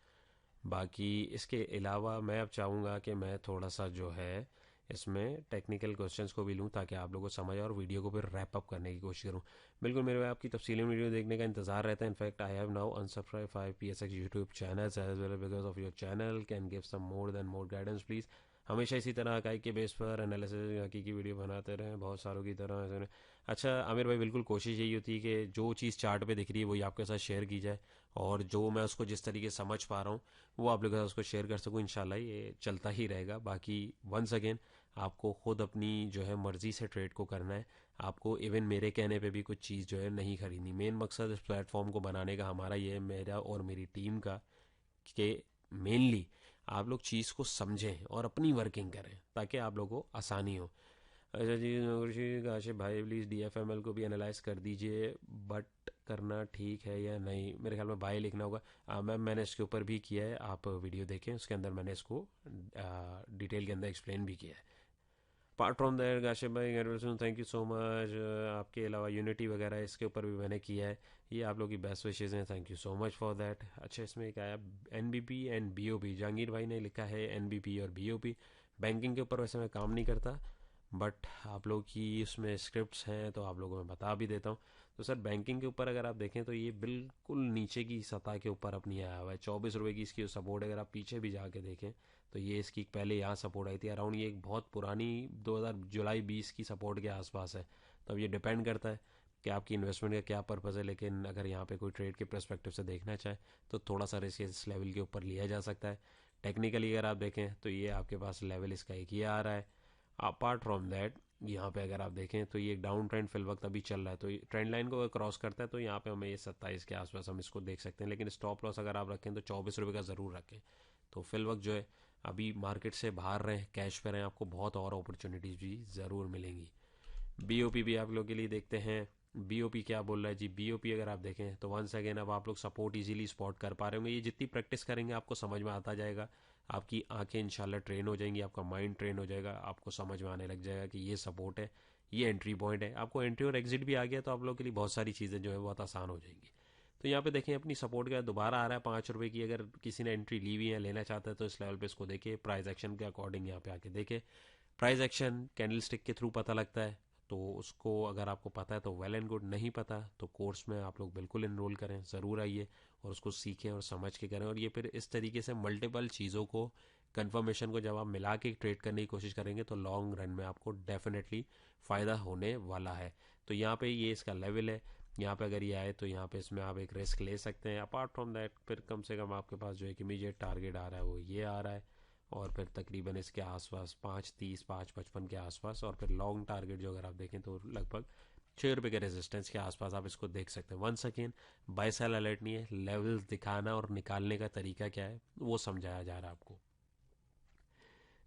बाकी इसके अलावा मैं अब चाहूँगा कि मैं थोड़ा सा जो है इसमें टेक्निकल क्वेश्चंस को भी लूँ ताकि आप लोगों को समझ आए और वीडियो को फिर रैप अप करने की कोशिश करूँ। बिल्कुल मेरे भाई, आपकी तफसीली वीडियो देखने का इंतजार रहता है। In fact I have now unsubscribe 5 PSX YouTube channels as well because of your channel can give some more than more guidance please. हमेशा इसी तरह हकाई के बेस पर एनालिसिस हकीकी वीडियो बनाते रहें बहुत सारों की तरह ऐसे। अच्छा आमिर भाई, बिल्कुल कोशिश यही होती है कि जो चीज़ चार्ट पे दिख रही है वही आपके साथ शेयर की जाए, और जो मैं उसको जिस तरीके से समझ पा रहा हूँ वो आप लोगों के साथ उसको शेयर कर सकूँ। इंशाल्लाह ये चलता ही रहेगा। बाकी वंस अगेन आपको खुद अपनी जो है मर्ज़ी से ट्रेड को करना है। आपको इवन मेरे कहने पे भी कुछ चीज़ जो है नहीं खरीदनी। मेन मकसद इस प्लेटफॉर्म को बनाने का हमारा ये है, मेरा और मेरी टीम का, कि मेनली आप लोग चीज़ को समझें और अपनी वर्किंग करें ताकि आप लोगों को आसानी हो। अच्छा जी, नौकरी काशिफ भाई प्लीज़ DFML को भी एनालाइज कर दीजिए, बट करना ठीक है या नहीं, मेरे ख्याल में बाय लिखना होगा। मैम मैंने इसके ऊपर भी किया है, आप वीडियो देखें उसके अंदर मैंने इसको डिटेल के अंदर एक्सप्लेन भी किया है। अपार्ट फ्रॉम दैट काशिफ भाई थैंक यू सो मच। आपके अलावा यूनिटी वगैरह इसके ऊपर भी मैंने किया है। ये आप लोग की बेस्ट विशेज़ हैं, thank you so much for that. अच्छा इसमें एक आया NBP एंड BOP, जहांगीर भाई ने लिखा है NBP और BOP। बैंकिंग के ऊपर वैसे मैं काम नहीं करता, बट आप लोग की उसमें स्क्रिप्ट्स हैं तो आप लोगों को मैं बता भी देता हूँ। तो सर बैंकिंग के ऊपर अगर आप देखें तो ये बिल्कुल नीचे की सतह के ऊपर अपनी आया हुआ है। 24 रुपये की इसकी सपोर्ट, अगर आप पीछे भी जाके देखें तो ये इसकी पहले यहाँ सपोर्ट आई थी अराउंड, ये एक बहुत पुरानी 2000 जुलाई 20 की सपोर्ट के आसपास है। तो अब ये डिपेंड करता है कि आपकी इन्वेस्टमेंट का क्या पर्पज़ है, लेकिन अगर यहाँ पे कोई ट्रेड के पर्सपेक्टिव से देखना चाहे तो थोड़ा सा रिस्क इस लेवल के ऊपर लिया जा सकता है। टेक्निकली अगर आप देखें तो ये आपके पास लेवल इसका एक ही आ रहा है। अपार्ट फ्रॉम दैट यहाँ पे अगर आप देखें तो ये एक डाउन ट्रेंड फिल वक्त अभी चल रहा है, तो ट्रेंड लाइन को अगर क्रॉस करता है तो यहाँ पे हमें ये 27 के आसपास हम इसको देख सकते हैं। लेकिन स्टॉप लॉस अगर आप रखें तो 24 रुपये का ज़रूर रखें। तो फिल वक्त जो है अभी मार्केट से बाहर रहें, कैश पे रहें, आपको बहुत और अपॉर्चुनिटीज़ भी ज़रूर मिलेंगी। BOP भी आप लोग के लिए देखते हैं। BOP क्या बोल रहा है जी, BOP अगर आप देखें तो वंस अगेन अब आप लोग सपोर्ट इजीली स्पॉट कर पा रहे होंगे। ये जितनी प्रैक्टिस करेंगे आपको समझ में आता जाएगा, आपकी आंखें इंशाल्लाह ट्रेन हो जाएंगी, आपका माइंड ट्रेन हो जाएगा, आपको समझ में आने लग जाएगा कि ये सपोर्ट है, ये एंट्री पॉइंट है। आपको एंट्री और एग्जिट भी आ गया तो आप लोग के लिए बहुत सारी चीज़ें जो है बहुत आसान हो जाएंगी। तो यहाँ पे देखें अपनी सपोर्ट का दोबारा आ रहा है 5 रुपये की, अगर किसी ने एंट्री ली हुई है लेना चाहता है तो इस लेवल पे इसको देखे, प्राइस एक्शन के अकॉर्डिंग यहाँ पे आके देखे। प्राइस एक्शन कैंडल स्टिक के थ्रू पता लगता है, तो उसको अगर आपको पता है तो वेल एंड गुड, नहीं पता तो कोर्स में आप लोग बिल्कुल इनरोल करें, ज़रूर आइए और उसको सीखें और समझ के करें। और ये फिर इस तरीके से मल्टीपल चीज़ों को, कंफर्मेशन को जब आप मिला के ट्रेड करने की कोशिश करेंगे तो लॉन्ग रन में आपको डेफिनेटली फ़ायदा होने वाला है। तो यहाँ पे ये इसका लेवल है, यहाँ पे अगर ये आए तो यहाँ पे इसमें आप एक रिस्क ले सकते हैं। अपार्ट फ्रॉम दैट फिर कम से कम आपके पास जो एक इमीडिएट टारगेट आ रहा है वो ये आ रहा है, और फिर तकरीबन इसके आसपास 5.30 5.55 के आसपास, और फिर लॉन्ग टारगेट जो अगर आप देखें तो लगभग 6 रुपये के रेजिस्टेंस के आसपास आप इसको देख सकते हैं। Once again buy sell alert नहीं है, लेवल्स दिखाना और निकालने का तरीका क्या है वो समझाया जा रहा है आपको।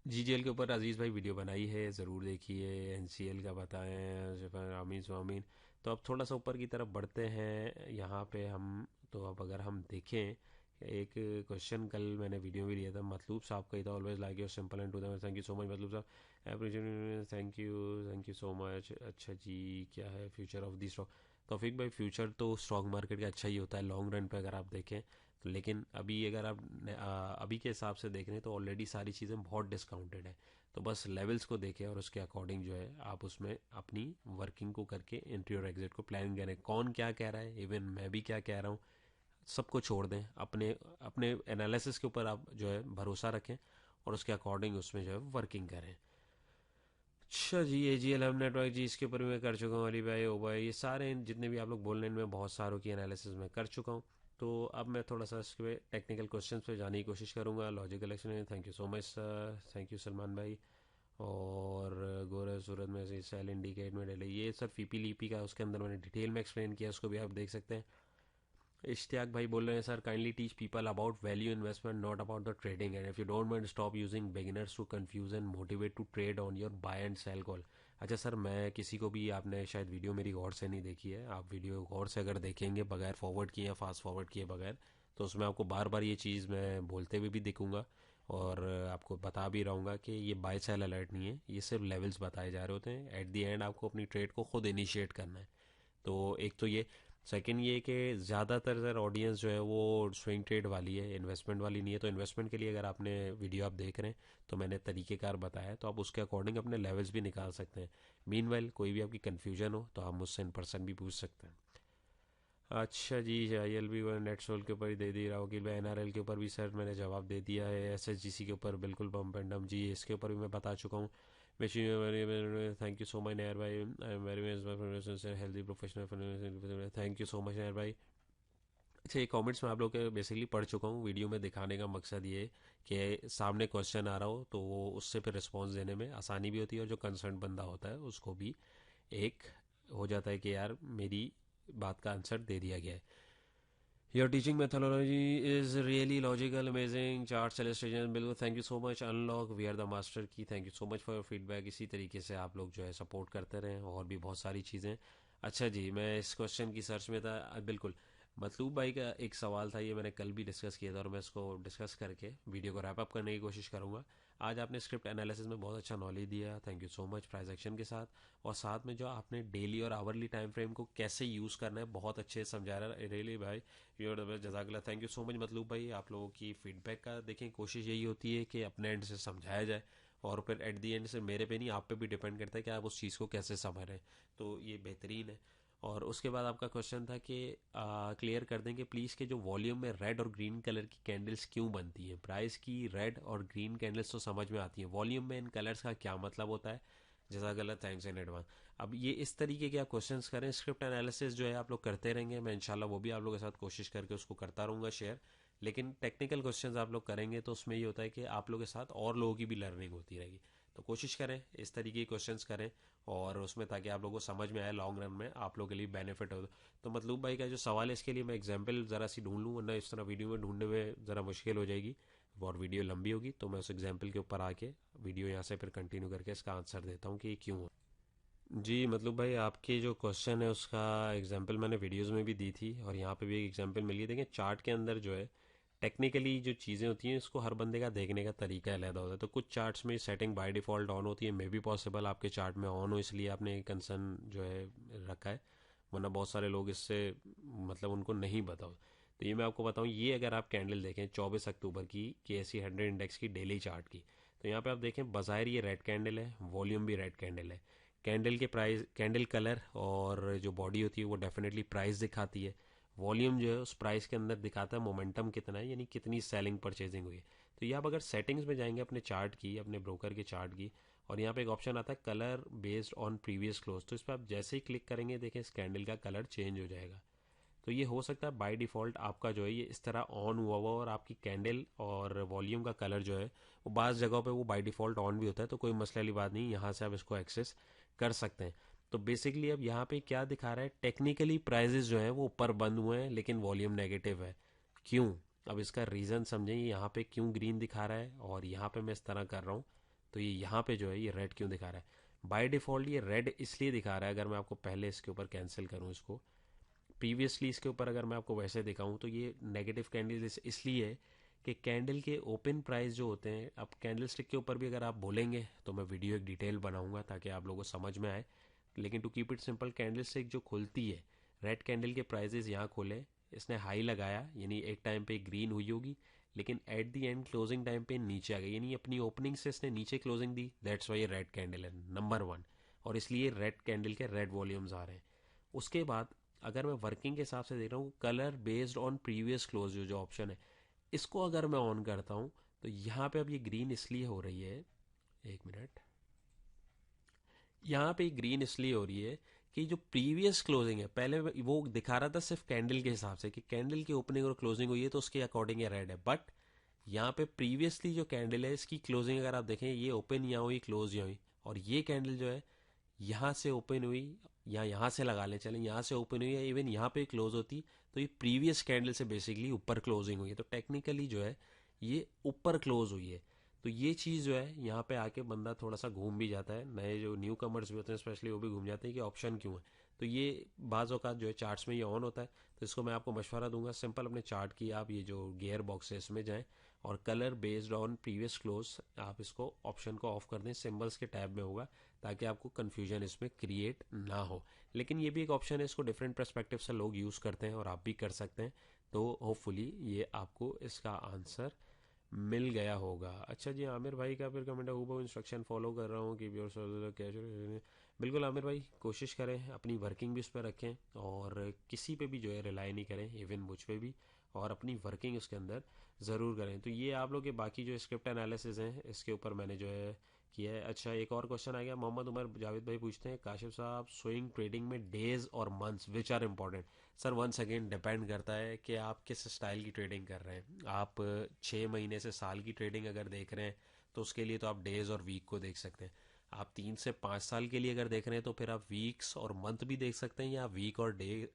GGL के ऊपर अजीज़ भाई वीडियो बनाई है, ज़रूर देखिए। NCL का बताएं, आमीन स्वामीन। तो अब थोड़ा सा ऊपर की तरफ बढ़ते हैं यहाँ पे हम। तो अब अगर हम देखें, एक क्वेश्चन कल मैंने वीडियो भी लिया था, मतलूब साहब का ही था, always like your simple and to the, thank you so much Matloob साहब, appreciate, thank you so much. अच्छा जी, क्या है future of the stock? Taufeeq भाई, फ्यूचर तो स्टॉक मार्केट का अच्छा ही होता है लॉन्ग रन पे अगर आप देखें तो, लेकिन अभी अगर आप अभी के हिसाब से देख रहे हैं तो ऑलरेडी सारी चीज़ें बहुत डिस्काउंटेड है। तो बस लेवल्स को देखें और उसके अकॉर्डिंग जो है आप उसमें अपनी वर्किंग को करके एंट्री और एग्जिट को प्लान करें। कौन क्या कह रहा है, इवन मैं भी क्या कह रहा हूँ, सबको छोड़ दें, अपने अपने एनालिसिस के ऊपर आप जो है भरोसा रखें और उसके अकॉर्डिंग उसमें जो है वर्किंग करें। अच्छा जी, AGL नेटवर्क जी, इसके ऊपर भी मैं कर चुका हूँ। अली भाई, ओ भाई, ये सारे जितने भी आप लोग बोल रहे हैं इनमें बहुत सारों की एनालिसिस मैं कर चुका हूँ। तो अब मैं थोड़ा सा इसके टेक्निकल क्वेश्चंस पे जाने की कोशिश करूँगा। Logical action, thank you so much sir, thank you Salman भाई। और गोरा सूरत में से सेल इंडिकेट में डेली, ये सर फीपी लीपी का उसके अंदर मैंने डिटेल में एक्सप्लेन किया, उसको भी आप देख सकते हैं। इश्तियाक भाई बोल रहे हैं sir, kindly teach people about value investment, not about the trading, and if you don't mind stop using beginners to confuse and motivate to trade on your buy and sell call. अच्छा sir, मैं किसी को भी, आपने शायद video मेरी गौर से नहीं देखी है, आप वीडियो गौर से अगर देखेंगे बगैर फॉरवर्ड किए या फास्ट फॉरवर्ड किए बगैर, तो उसमें आपको बार बार ये चीज़ मैं बोलते हुए भी दिखूंगा और आपको बता भी रहूँगा कि ये बाय सेल अलर्ट नहीं है, ये सिर्फ लेवल्स बताए जा रहे होते हैं। एट दी एंड आपको अपनी ट्रेड को खुद इनिशिएट करना है। तो एक तो ये, सेकंड ये कि ज़्यादातर सर ऑडियंस जो है वो स्विंग ट्रेड वाली है, इन्वेस्टमेंट वाली नहीं है। तो इन्वेस्टमेंट के लिए अगर आपने वीडियो आप देख रहे हैं तो मैंने तरीक़ेकार बताया, तो आप उसके अकॉर्डिंग अपने लेवल्स भी निकाल सकते हैं। मीनवाइल कोई भी आपकी कन्फ्यूजन हो तो आप मुझसे इन पर्सन भी पूछ सकते हैं। अच्छा जी, ILB नेट सोल के ऊपर ही दे दी रहा वकील भाई। NRL के ऊपर भी सर मैंने जवाब दे दिया है। SSGC के ऊपर बिल्कुल पम्प एंड डम जी, इसके ऊपर भी मैं बता चुका हूँ। Thank you so much Nayyar भाई, I am very much healthy professional, thank you so much Nayyar भाई। अच्छा, ये कमेंट्स में आप लोग के बेसिकली पढ़ चुका हूँ। वीडियो में दिखाने का मकसद ये है कि सामने क्वेश्चन आ रहा हो तो वो उससे फिर रिस्पॉन्स देने में आसानी भी होती है, और जो कंसर्न बंदा होता है उसको भी एक हो जाता है कि यार मेरी बात का आंसर दे दिया गया है। Your teaching methodology is really logical, amazing charts, illustration, बिल्कुल thank you so much. Unlock we are the master key, thank you so much for your feedback. इसी तरीके से आप लोग जो है सपोर्ट करते रहें, और भी बहुत सारी चीज़ें। अच्छा जी, मैं इस क्वेश्चन की सर्च में था, बिल्कुल मतलूब भाई का एक सवाल था, ये मैंने कल भी डिस्कस किया था और मैं इसको डिस्कस करके वीडियो को रैप अप करने की कोशिश करूँगा। आज आपने स्क्रिप्ट एनालिसिस में बहुत अच्छा नॉलेज दिया, thank you so much price action के साथ। और साथ में जो आपने डेली और आवरली टाइम फ्रेम को कैसे यूज़ करना है बहुत अच्छे से समझा रहा है। रियली भाई, यूर द बेस्ट, जज़ाकल्लाह, thank you so much Matloob भाई। आप लोगों की फीडबैक का देखें, कोशिश यही होती है कि अपने एंड से समझाया जाए, और फिर एट दी एंड से मेरे पे नहीं, आप पे भी डिपेंड करता है कि आप उस चीज़ को कैसे समझ रहे हैं। तो ये बेहतरीन है। और उसके बाद आपका क्वेश्चन था कि क्लियर कर देंगे प्लीज़ कि जो वॉल्यूम में रेड और ग्रीन कलर की कैंडल्स क्यों बनती हैं। प्राइस की रेड और ग्रीन कैंडल्स तो समझ में आती हैं, वॉल्यूम में इन कलर्स का क्या मतलब होता है। जज़ाकल्लाह, थैंक्स इन एडवांस। अब ये इस तरीके के आप क्वेश्चंस करें, स्क्रिप्ट एनालिसिस जो है आप लोग करते रहेंगे, मैं इंशाल्लाह वो भी आप लोगों के साथ कोशिश करके उसको करता रहूँगा शेयर। लेकिन टेक्निकल क्वेश्चंस आप लोग करेंगे तो उसमें ये होता है कि आप लोगों के साथ और लोगों की भी लर्निंग होती रहेगी। तो कोशिश करें इस तरीके के क्वेश्चंस करें, और उसमें ताकि आप लोगों को समझ में आए, लॉन्ग रन में आप लोगों के लिए बेनिफिट हो। तो मतलूब भाई का जो सवाल है इसके लिए मैं एग्जाम्पल ज़रा सी ढूंढ लूँ, वरना इस तरह वीडियो में ढूंढने में ज़रा मुश्किल हो जाएगी और वीडियो लंबी होगी। तो मैं उस एग्जाम्पल के ऊपर आके वीडियो यहाँ से फिर कंटिन्यू करके इसका आंसर देता हूँ कि क्यों। जी मतलब भाई, आपके जो क्वेश्चन है उसका एग्जांपल मैंने वीडियोस में भी दी थी, और यहाँ पे भी एक एग्जांपल मिली है। देखिए चार्ट के अंदर जो है टेक्निकली जो चीज़ें होती हैं उसको हर बंदे का देखने का तरीका अलग होता है। तो कुछ चार्ट्स में सेटिंग बाय डिफ़ॉल्ट ऑन होती है, मे बी पॉसिबल आपके चार्ट में ऑन हो, इसलिए आपने कंसर्न जो है रखा है, वरना बहुत सारे लोग इससे मतलब उनको नहीं बताओ। तो ये मैं आपको बताऊँ, ये अगर आप कैंडल देखें 24 अक्टूबर की KSE 100 इंडेक्स की डेली चार्ट की, तो यहाँ पे आप देखें बाज़ाहिर ये रेड कैंडल है, वॉल्यूम भी रेड कैंडल है। कैंडल के प्राइस, कैंडल कलर और जो बॉडी होती है वो डेफिनेटली प्राइस दिखाती है। वॉल्यूम जो है उस प्राइस के अंदर दिखाता है मोमेंटम कितना है, यानी कितनी सेलिंग परचेजिंग हुई है। तो ये आप अगर सेटिंग्स में जाएंगे अपने चार्ट की, अपने ब्रोकर के चार्ट की, और यहाँ पे एक ऑप्शन आता है colour based on previous close, तो इस पर आप जैसे ही क्लिक करेंगे देखें इस कैंडल का कलर चेंज हो जाएगा। तो ये हो सकता है बाय डिफ़ॉल्ट आपका जो है ये इस तरह ऑन हुआ हुआ, और आपकी कैंडल और वॉल्यूम का कलर जो है वो बाज़ जगहों पे वो बाय डिफ़ॉल्ट ऑन भी होता है, तो कोई मसले वाली बात नहीं, यहाँ से आप इसको एक्सेस कर सकते हैं। तो बेसिकली अब यहाँ पे क्या दिखा रहा है, टेक्निकली प्राइजेस जो हैं वो ऊपर बंद हुए हैं लेकिन वॉल्यूम नेगेटिव है। क्यों? अब इसका रीज़न समझें, यहाँ पे क्यों ग्रीन दिखा रहा है और यहाँ पे मैं इस तरह कर रहा हूँ, तो ये यहाँ पे जो है ये रेड क्यों दिखा रहा है। बाय डिफ़ॉल्ट ये रेड इसलिए दिखा रहा है, अगर मैं आपको पहले इसके ऊपर कैंसिल करूँ इसको, प्रीवियसली इसके ऊपर अगर मैं आपको वैसे दिखाऊं तो ये नेगेटिव कैंडल इसलिए है कि कैंडल के ओपन प्राइस जो होते हैं, अब कैंडल स्टिक के ऊपर भी अगर आप बोलेंगे तो मैं वीडियो एक डिटेल बनाऊंगा ताकि आप लोगों को समझ में आए। लेकिन to keep it simple, candle stick जो खुलती है, रेड कैंडल के प्राइजेस यहाँ खोले, इसने हाई लगाया यानी एक टाइम पे ग्रीन हुई होगी, लेकिन at the and closing time पे नीचे आ गई, यानी अपनी ओपनिंग से इसने नीचे क्लोजिंग दी, दैट्स वाई ये रेड कैंडल है नंबर 1, और इसलिए रेड कैंडल के रेड वॉल्यूम्स आ रहे हैं। उसके बाद अगर मैं वर्किंग के हिसाब से देख रहा हूँ, colour based on previous close जो ऑप्शन है, इसको अगर मैं ऑन करता हूँ तो यहाँ पे अब ये ग्रीन इसलिए हो रही है, एक मिनट, यहाँ पे ग्रीन इसलिए हो रही है कि जो प्रीवियस क्लोजिंग है, पहले वो दिखा रहा था सिर्फ कैंडल के हिसाब से कि कैंडल की ओपनिंग और क्लोजिंग हुई है तो उसके अकॉर्डिंग ये रेड है, बट यहाँ पे प्रीवियसली जो कैंडल है इसकी क्लोजिंग अगर आप देखें, ये ओपन यहाँ हुई, क्लोज यहाँ हुई, और ये कैंडल जो है यहाँ से ओपन हुई, या यहाँ से लगा लें, चलें यहाँ से ओपन हुई, या इवन यहाँ पे क्लोज होती, तो ये प्रीवियस कैंडल से बेसिकली ऊपर क्लोजिंग हुई है, तो टेक्निकली जो है ये ऊपर क्लोज हुई है। तो ये चीज़ जो है यहाँ पे आके बंदा थोड़ा सा घूम भी जाता है, नए जो न्यू कमर्स भी होते हैं स्पेशली वो भी घूम जाते हैं कि ऑप्शन क्यों है। तो ये बाज़ औक़ात जो है चार्ट्स में ये ऑन होता है, तो इसको मैं आपको मशवरा दूंगा, सिंपल अपने चार्ट की आप ये जो गियर बॉक्स है इसमें जाएं और colour based on previous close आप इसको ऑप्शन को ऑफ कर दें, सिंबल्स के टैब में होगा, ताकि आपको कन्फ्यूजन इसमें क्रिएट ना हो। लेकिन ये भी एक ऑप्शन है, इसको डिफरेंट परस्पेक्टिव से लोग यूज़ करते हैं और आप भी कर सकते हैं। तो होपफुली ये आपको इसका आंसर मिल गया होगा। अच्छा जी, आमिर भाई का फिर कमेंट है, हूबहू इंस्ट्रक्शन फॉलो कर रहा हूँ कि कैजुअल। बिल्कुल आमिर भाई, कोशिश करें अपनी वर्किंग भी उस पर रखें और किसी पे भी जो है रिलाई नहीं करें, इवन मुझ पे भी, और अपनी वर्किंग उसके अंदर ज़रूर करें। तो ये आप लोग के बाकी जो स्क्रिप्ट एनालिसिस हैं इसके ऊपर मैंने जो है किया है। अच्छा, एक और क्वेश्चन आ गया, मोहम्मद उमर जावेद भाई पूछते हैं, काशिफ साहब स्विंग ट्रेडिंग में डेज और months which are important? Sir once again depend करता है कि आप किस स्टाइल की ट्रेडिंग कर रहे हैं। आप 6 महीने से साल की ट्रेडिंग अगर देख रहे हैं तो उसके लिए तो आप डेज और वीक को देख सकते हैं। आप 3 से 5 साल के लिए अगर देख रहे हैं तो फिर आप वीक्स और मंथ भी देख सकते हैं, या वीक और डे,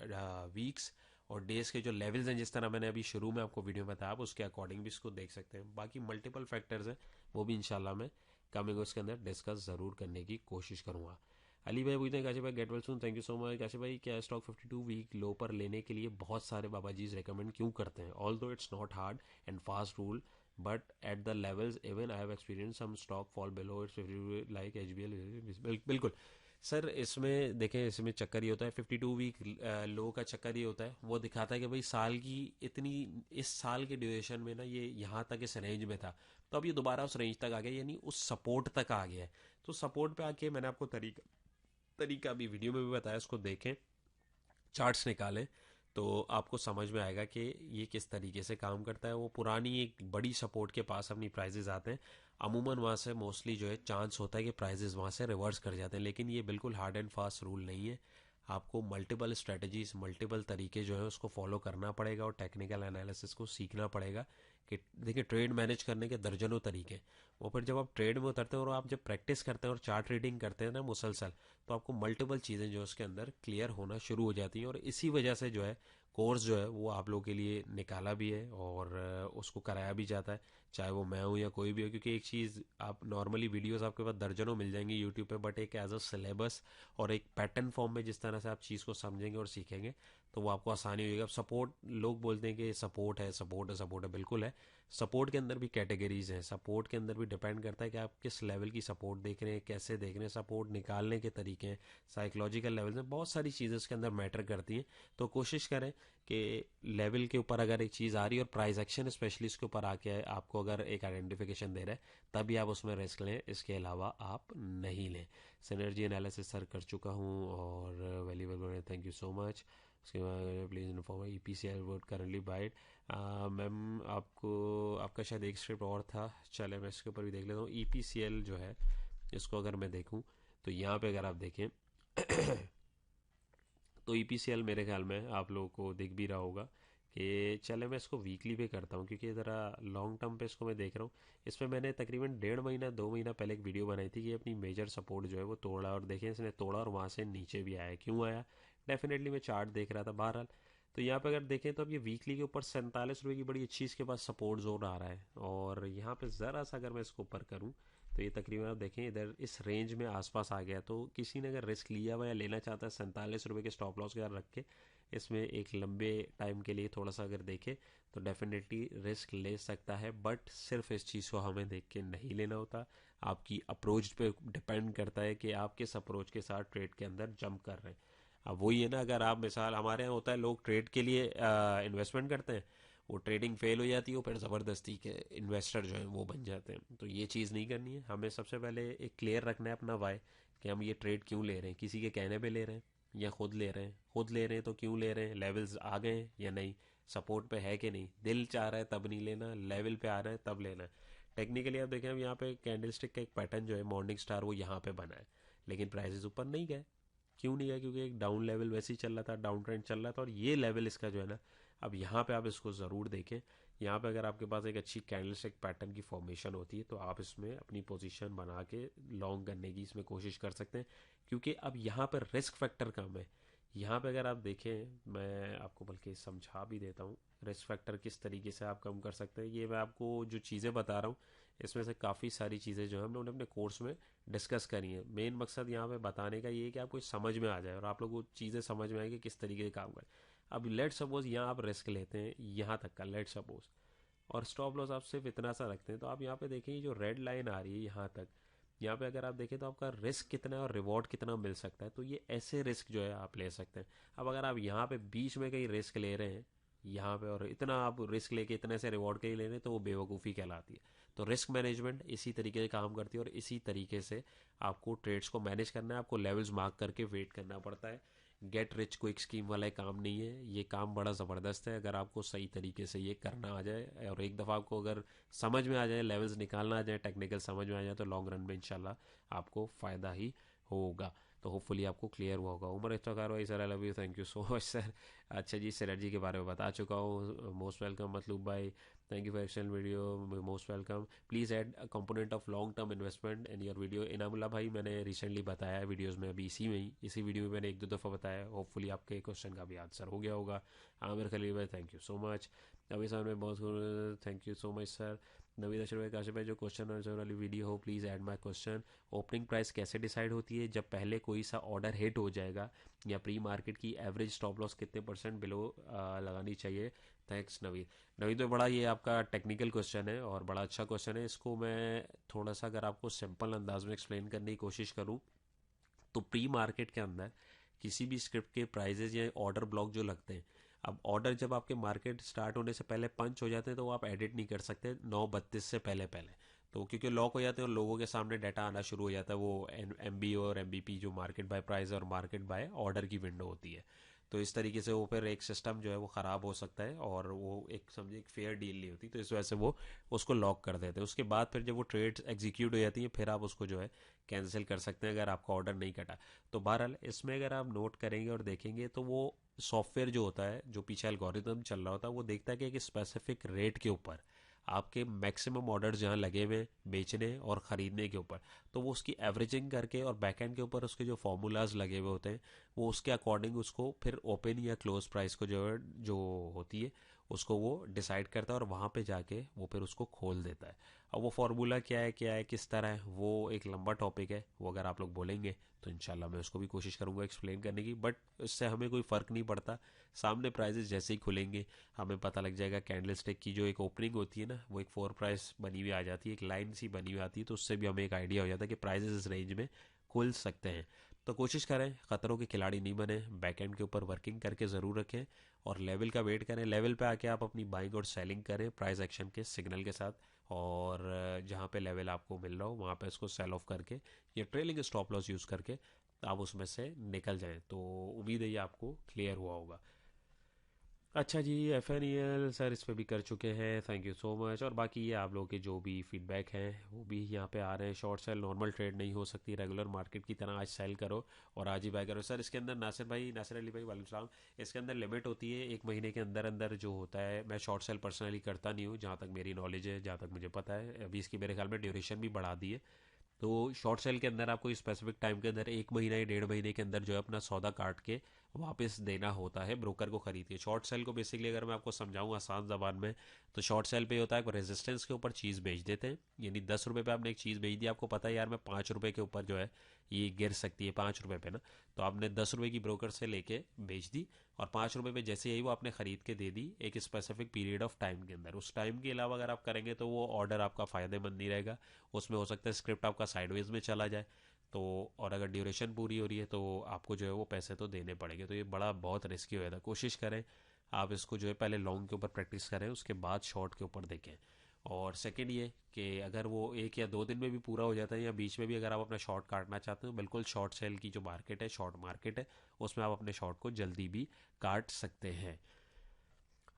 वीक्स और डेज के जो लेवल्स हैं, जिस तरह मैंने अभी शुरू में आपको वीडियो में बताया, आप उसके अकॉर्डिंग भी इसको देख सकते हैं। बाकी मल्टीपल फैक्टर्स हैं, वो भी इंशाल्लाह मैं कमिंग उसके अंदर डिस्कस ज़रूर करने की कोशिश करूँगा। अली भाई पूछते हैं, काशिफ भाई get well soon, thank you so much. Kashif भाई, क्या स्टॉक 52 वीक लो पर लेने के लिए बहुत सारे बाबा जी रिकमेंड क्यों करते हैं? Although it's not hard and fast rule, but at the levels even I have experience some stock fall below its 52 like HBL। बिल्कुल सर, इसमें देखें, इसमें चक्कर ये होता है, 52 वीक लो का चक्कर ये होता है, वो दिखाता है कि भाई साल की इतनी, इस साल के ड्यूरेशन में ना ये यहाँ तक इस रेंज में था, तो अब ये दोबारा उस रेंज तक आ गया, यानी उस सपोर्ट तक आ गया है। तो सपोर्ट पे आके मैंने आपको तरीका भी वीडियो में भी बताया, उसको देखें, चार्ट्स निकालें, तो आपको समझ में आएगा कि ये किस तरीके से काम करता है। वो पुरानी एक बड़ी सपोर्ट के पास अपनी प्राइजेज आते हैं, अमूमन वहाँ से मोस्टली जो है चांस होता है कि प्राइजेज वहाँ से रिवर्स कर जाते हैं, लेकिन ये बिल्कुल हार्ड एंड फास्ट रूल नहीं है। आपको मल्टीपल स्ट्रेटजीज, मल्टीपल तरीके जो है उसको फॉलो करना पड़ेगा और टेक्निकल एनालिसिस को सीखना पड़ेगा। कि देखिए, ट्रेड मैनेज करने के दर्जनों तरीके, वो फिर जब आप ट्रेड में उतरते हैं और आप जब प्रैक्टिस करते हैं और चार्ट रीडिंग करते हैं ना मुसलसल, तो आपको मल्टीपल चीज़ें जो उसके अंदर क्लियर होना शुरू हो जाती हैं, और इसी वजह से जो है कोर्स जो है वो आप लोगों के लिए निकाला भी है और उसको कराया भी जाता है, चाहे वो मैं हूँ या कोई भी हो। क्योंकि एक चीज़, आप नॉर्मली वीडियोस आपके पास दर्जनों मिल जाएंगी यूट्यूब पे, बट एक एज अ सिलेबस और एक पैटर्न फॉर्म में जिस तरह से आप चीज़ को समझेंगे और सीखेंगे तो वो आपको आसानी होगी। अब सपोर्ट, लोग बोलते हैं कि सपोर्ट है, सपोर्ट है, सपोर्ट है, बिल्कुल है। सपोर्ट के अंदर भी कैटेगरीज हैं, सपोर्ट के अंदर भी डिपेंड करता है कि आप किस लेवल की सपोर्ट देख रहे हैं, कैसे देख रहे हैं, सपोर्ट निकालने के तरीके हैं, साइकोलॉजिकल लेवल में बहुत सारी चीज़ें उसके अंदर मैटर करती हैं। तो कोशिश करें कि लेवल के ऊपर अगर एक चीज़ आ रही है और प्राइस एक्शन स्पेशली इसके ऊपर आके आपको अगर एक आइडेंटिफिकेशन दे रहा है, तभी आप उसमें रिस्क लें, इसके अलावा आप नहीं लें। सिनर्जी एनालिसिस सर कर चुका हूँ और valuable, thank you so much. उसके बाद please inform EPCL word currently bite. Ma'am, आपको, आपका शायद एक स्क्रिप्ट और था, चले मैं इसके ऊपर भी देख लेता हूँ। EPCL जो है, इसको अगर मैं देखूँ तो यहाँ पे अगर आप देखें तो EPCL मेरे ख्याल में आप लोगों को दिख भी रहा होगा कि, चले मैं इसको वीकली पे करता हूँ क्योंकि ज़रा लॉन्ग टर्म पे इसको मैं देख रहा हूँ। इसमें मैंने तकरीबन 1.5 महीना 2 महीना पहले एक वीडियो बनाई थी कि अपनी मेजर सपोर्ट जो है वो तोड़ा, और देखें इसने तोड़ा और वहाँ से नीचे भी आया। क्यों आया? डेफिनेटली मैं चार्ट देख रहा था बहरहाल। तो यहाँ पे अगर देखें तो अब ये वीकली के ऊपर 47 रुपये की बड़ी अच्छी इसके पास सपोर्ट जोन आ रहा है, और यहाँ पे ज़रा सा अगर मैं इसको ऊपर करूँ तो ये तकरीबन आप देखें इधर इस रेंज में आसपास आ गया। तो किसी ने अगर रिस्क लिया हुआ या लेना चाहता है 47 रुपये के स्टॉप लॉस के साथ रख के, इसमें एक लंबे टाइम के लिए थोड़ा सा अगर देखे तो डेफिनेटली रिस्क ले सकता है, बट सिर्फ इस चीज़ को हमें देख के नहीं लेना होता। आपकी अप्रोच पे डिपेंड करता है कि आप किस अप्रोच के साथ ट्रेड के अंदर जंप कर रहे हैं। अब वही है ना, अगर आप मिसाल, हमारे यहाँ होता है लोग ट्रेड के लिए इन्वेस्टमेंट करते हैं, वो ट्रेडिंग फेल हो जाती है, वो फिर ज़बरदस्ती के इन्वेस्टर जो हैं वो बन जाते हैं। तो ये चीज़ नहीं करनी है, हमें सबसे पहले एक क्लियर रखना है अपना वाई, कि हम ये ट्रेड क्यों ले रहे हैं, किसी के कहने पे ले रहे हैं, या खुद ले रहे हैं? खुद ले रहे हैं तो क्यों ले रहे हैं? लेवल्स आ गए हैं या नहीं? सपोर्ट पे है कि नहीं? दिल चाह रहा है तब नहीं लेना, लेवल पे आ रहा है तब लेना है। टेक्निकली आप देखें, हम यहाँ पे कैंडलस्टिक का एक पैटर्न जो है मॉर्निंग स्टार वो यहाँ पे बना है, लेकिन प्राइसेस ऊपर नहीं गए। क्यों नहीं गया? क्योंकि एक डाउन लेवल वैसे ही चल रहा था, डाउन ट्रेंड चल रहा था, और ये लेवल इसका जो है ना, अब यहाँ पे आप इसको ज़रूर देखें। यहाँ पे अगर आपके पास एक अच्छी कैंडलस्टिक पैटर्न की फॉर्मेशन होती है तो आप इसमें अपनी पोजीशन बना के लॉन्ग करने की इसमें कोशिश कर सकते हैं, क्योंकि अब यहाँ पर रिस्क फैक्टर कम है। यहाँ पे अगर आप देखें, मैं आपको बल्कि समझा भी देता हूँ रिस्क फैक्टर किस तरीके से आप कम कर सकते हैं। ये मैं आपको जो चीज़ें बता रहा हूँ, इसमें से काफ़ी सारी चीज़ें जो है हम लोगों ने अपने कोर्स में डिस्कस करी है। मेन मकसद यहाँ पे बताने का ये है कि आपको समझ में आ जाए और आप लोग वो चीज़ें समझ में आए कि किस तरीके से काम करें। अब लेट सपोज यहाँ आप रिस्क लेते हैं यहाँ तक का, लेट सपोज, और स्टॉप लॉस आप सिर्फ इतना सा रखते हैं, तो आप यहाँ पे देखें जो रेड लाइन आ रही है यहाँ तक, यहाँ पे अगर आप देखें तो आपका रिस्क कितना है और रिवॉर्ड कितना मिल सकता है। तो ये ऐसे रिस्क जो है आप ले सकते हैं। अब अगर आप यहाँ पे बीच में कहीं रिस्क ले रहे हैं यहाँ पे, और इतना आप रिस्क लेके इतने से रिवॉर्ड के ही ले रहे हैं, तो वो बेवकूफ़ी कहलाती है। तो रिस्क मैनेजमेंट इसी तरीके से काम करती है, और इसी तरीके से आपको ट्रेड्स को मैनेज करना है। आपको लेवल्स मार्क करके वेट करना पड़ता है। गेट रिच क्विक स्कीम वाला काम नहीं है, ये काम बड़ा ज़बरदस्त है। अगर आपको सही तरीके से ये करना आ जाए और एक दफ़ा आपको अगर समझ में आ जाए, लेवल्स निकालना आ जाए, टेक्निकल समझ में आ जाए, तो लॉन्ग रन में इंशाल्लाह आपको फ़ायदा ही होगा। तो होपफुली आपको क्लियर हुआ होगा। उमर इफ्तार भाई sir, I love you, thank you so much sir. अच्छा जी, सिनर्जी के बारे में बता चुका हूँ, मोस्ट वेलकम। मतलूब भाई, thank you for extend video, most welcome. Please add component of long term investment in your video. Inamullah भाई, मैंने रिसेंटली बताया है वीडियोज़ में, अभी इसी वीडियो में मैंने एक दो दफ़ा बताया। होपफुली आपके क्वेश्चन का भी आंसर हो गया होगा। आमिर खलील भाई, थैंक यू सो मच। अभी सर में बहुत thank you so much sir. Naveed Ashar भाई, काशिफ भाई, जो क्वेश्चन आंसर वाली वीडियो हो please add my question. Opening price कैसे डिसाइड होती है? जब पहले कोई सा ऑर्डर हिट हो जाएगा, या प्री मार्केट की एवरेज स्टॉप लॉस कितने परसेंट बिलो लगानी चाहिए? थैंक्स नवीद। नवीद तो बड़ा ये आपका टेक्निकल क्वेश्चन है और बड़ा अच्छा क्वेश्चन है। इसको मैं थोड़ा सा अगर आपको सिंपल अंदाज में एक्सप्लेन करने की कोशिश करूँ, तो प्री मार्केट के अंदर किसी भी स्क्रिप्ट के प्राइजेज या ऑर्डर ब्लॉक जो लगते हैं, अब ऑर्डर जब आपके मार्केट स्टार्ट होने से पहले पंच हो जाते हैं तो वो आप एडिट नहीं कर सकते 9:32 से पहले पहले, तो क्योंकि लॉक हो जाते हैं और लोगों के सामने डाटा आना शुरू हो जाता है। वो एम और एम जो मार्केट बाय प्राइस और मार्केट बाय ऑर्डर की विंडो होती है, तो इस तरीके से वो फिर एक सिस्टम जो है वो ख़राब हो सकता है और वो एक समझे एक फेयर डील नहीं होती, तो इस वजह से वो उसको लॉक कर देते हैं। उसके बाद फिर जब वो ट्रेड एग्जीक्यूट हो जाती है, फिर आप उसको जो है कैंसिल कर सकते हैं अगर आपका ऑर्डर नहीं कटा। तो बहरहाल इसमें अगर आप नोट करेंगे और देखेंगे तो वो सॉफ्टवेयर जो होता है, जो पीछे एल्गोरिदम चल रहा होता है, वो देखता है कि एक स्पेसिफिक रेट के ऊपर आपके मैक्सिमम ऑर्डर जहाँ लगे हुए बेचने और ख़रीदने के ऊपर, तो वो उसकी एवरेजिंग करके और बैकएंड के ऊपर उसके जो फार्मूलाज लगे हुए होते हैं, वो उसके अकॉर्डिंग उसको फिर ओपन या क्लोज प्राइस को जो है जो होती है उसको वो डिसाइड करता है, और वहाँ पे जाके वो फिर उसको खोल देता है। अब वो फार्मूला क्या है किस तरह है, वो एक लंबा टॉपिक है। वो अगर आप लोग बोलेंगे तो इंशाल्लाह मैं उसको भी कोशिश करूंगा एक्सप्लेन करने की, बट इससे हमें कोई फ़र्क नहीं पड़ता। सामने प्राइजेस जैसे ही खुलेंगे हमें पता लग जाएगा। कैंडल स्टिक की जो एक ओपनिंग होती है ना, वो एक 4 प्राइस बनी हुई आ जाती है, एक लाइन सी बनी हुई आती है, तो उससे भी हमें एक आइडिया हो जाता है कि प्राइजेस इस रेंज में खुल सकते हैं। तो कोशिश करें खतरों के खिलाड़ी नहीं बने, बैकएंड के ऊपर वर्किंग करके ज़रूर रखें और लेवल का वेट करें। लेवल पे आके आप अपनी बाइंग और सेलिंग करें प्राइस एक्शन के सिग्नल के साथ, और जहाँ पे लेवल आपको मिल रहा हो वहाँ पे इसको सेल ऑफ करके या ट्रेलिंग स्टॉप लॉस यूज़ करके आप उसमें से निकल जाएं। तो उम्मीद है ये आपको क्लियर हुआ होगा। अच्छा जी, F N E L sir इस पे भी कर चुके हैं, थैंक यू सो मच। और बाकी ये आप लोगों के जो भी फीडबैक हैं वो भी यहाँ पे आ रहे हैं। शॉर्ट सेल नॉर्मल ट्रेड नहीं हो सकती, रेगुलर मार्केट की तरह आज सेल करो और आज ही बाय करो। सर इसके अंदर नासिर अली भाई वालेकुम सलाम, इसके अंदर लिमिट होती है 1 महीने के अंदर अंदर जो होता है। मैं शॉर्ट सेल पर्सनली करता नहीं हूँ, जहाँ तक मेरी नॉलेज है, जहाँ तक मुझे पता है। अभी इसकी मेरे ख्याल में ड्यूरेशन भी बढ़ा दी है। तो शॉर्ट सेल के अंदर आपको स्पेसिफिक टाइम के अंदर 1 महीना या 1.5 महीने के अंदर जो है अपना सौदा काट के वापस देना होता है ब्रोकर को खरीद के। शॉर्ट सेल को बेसिकली अगर मैं आपको समझाऊं आसान जबान में, तो शॉर्ट सेल पे होता है रेजिस्टेंस के ऊपर चीज़ बेच देते हैं, यानी 10 रुपये पे आपने एक चीज़ बेच दी, आपको पता है यार मैं 5 रुपये के ऊपर जो है ये गिर सकती है 5 रुपये पे ना, तो आपने 10 रुपये की ब्रोकर से लेके बेच दी और 5 रुपये पे जैसे यही वो आपने खरीद के दे दी एक स्पेसिफिक पीरियड ऑफ टाइम के अंदर। उस टाइम के अलावा अगर आप करेंगे तो वो ऑर्डर आपका फ़ायदेमंद नहीं रहेगा, उसमें हो सकता है स्क्रिप्ट आपका साइडवेज में चला जाए। तो और अगर ड्यूरेशन पूरी हो रही है तो आपको जो है वो पैसे तो देने पड़ेंगे, तो ये बड़ा बहुत रिस्की हो जाता है। कोशिश करें आप इसको जो है पहले लॉन्ग के ऊपर प्रैक्टिस करें, उसके बाद शॉर्ट के ऊपर देखें। और सेकंड ये कि अगर वो 1 या 2 दिन में भी पूरा हो जाता है या बीच में भी अगर आप अपना शॉर्ट काटना चाहते हो, बिल्कुल शॉर्ट सेल की जो मार्केट है, शॉर्ट मार्केट है, उसमें आप अपने शॉर्ट को जल्दी भी काट सकते हैं।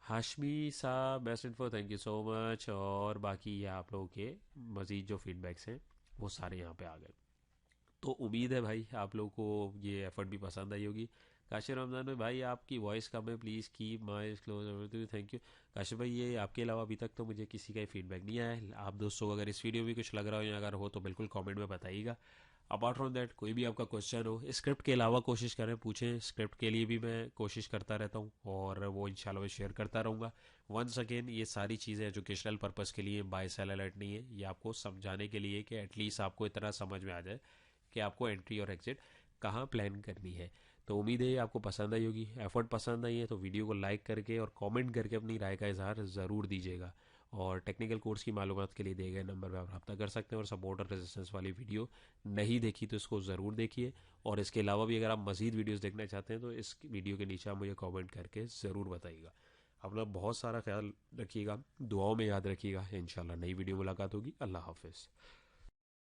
हाशमी साहब, best info, thank you so much. और बाकी ये आप लोगों के मज़ीद जो फीडबैक्स हैं वो सारे यहाँ पे आ गए। तो उम्मीद है भाई आप लोगों को ये एफर्ट भी पसंद आई होगी। काशिफ रमज़ान में भाई आपकी वॉइस कम है, please keep my close, thank you. Kashif भाई ये आपके अलावा अभी तक तो मुझे किसी का फीडबैक नहीं आया है। आप दोस्तों को अगर इस वीडियो में कुछ लग रहा हो या अगर हो तो बिल्कुल कमेंट में बताइएगा। अपार्ट फ्रॉम दैट कोई भी आपका क्वेश्चन हो स्क्रिप्ट के अलावा कोशिश करें पूछें, स्क्रिप्ट के लिए भी मैं कोशिश करता रहता हूँ और वो इंशाल्लाह मैं शेयर करता रहूँगा। वंस अगेन ये सारी चीज़ें एजुकेशनल पर्पज़ के लिए, बाय सेल अलर्ट नहीं है, ये आपको समझाने के लिए कि एटलीस्ट आपको इतना समझ में आ जाए कि आपको एंट्री और एग्जिट कहाँ प्लान करनी है। तो उम्मीद है आपको पसंद आई होगी। एफर्ट पसंद आई है तो वीडियो को लाइक करके और कमेंट करके अपनी राय का इजहार ज़रूर दीजिएगा। और टेक्निकल कोर्स की मालूमात के लिए दिए गए नंबर पर आप रब्ता कर सकते हैं। और सपोर्ट और रेजिस्टेंस वाली वीडियो नहीं देखी तो इसको ज़रूर देखिए। और इसके अलावा भी अगर आप मज़ीद वीडियोस देखना चाहते हैं तो इस वीडियो के नीचे आप मुझे कमेंट करके ज़रूर बताइएगा। अपना बहुत सारा ख्याल रखिएगा, दुआओं में याद रखिएगा। इंशाल्लाह नई वीडियो मुलाकात होगी। अल्लाह हाफिज़।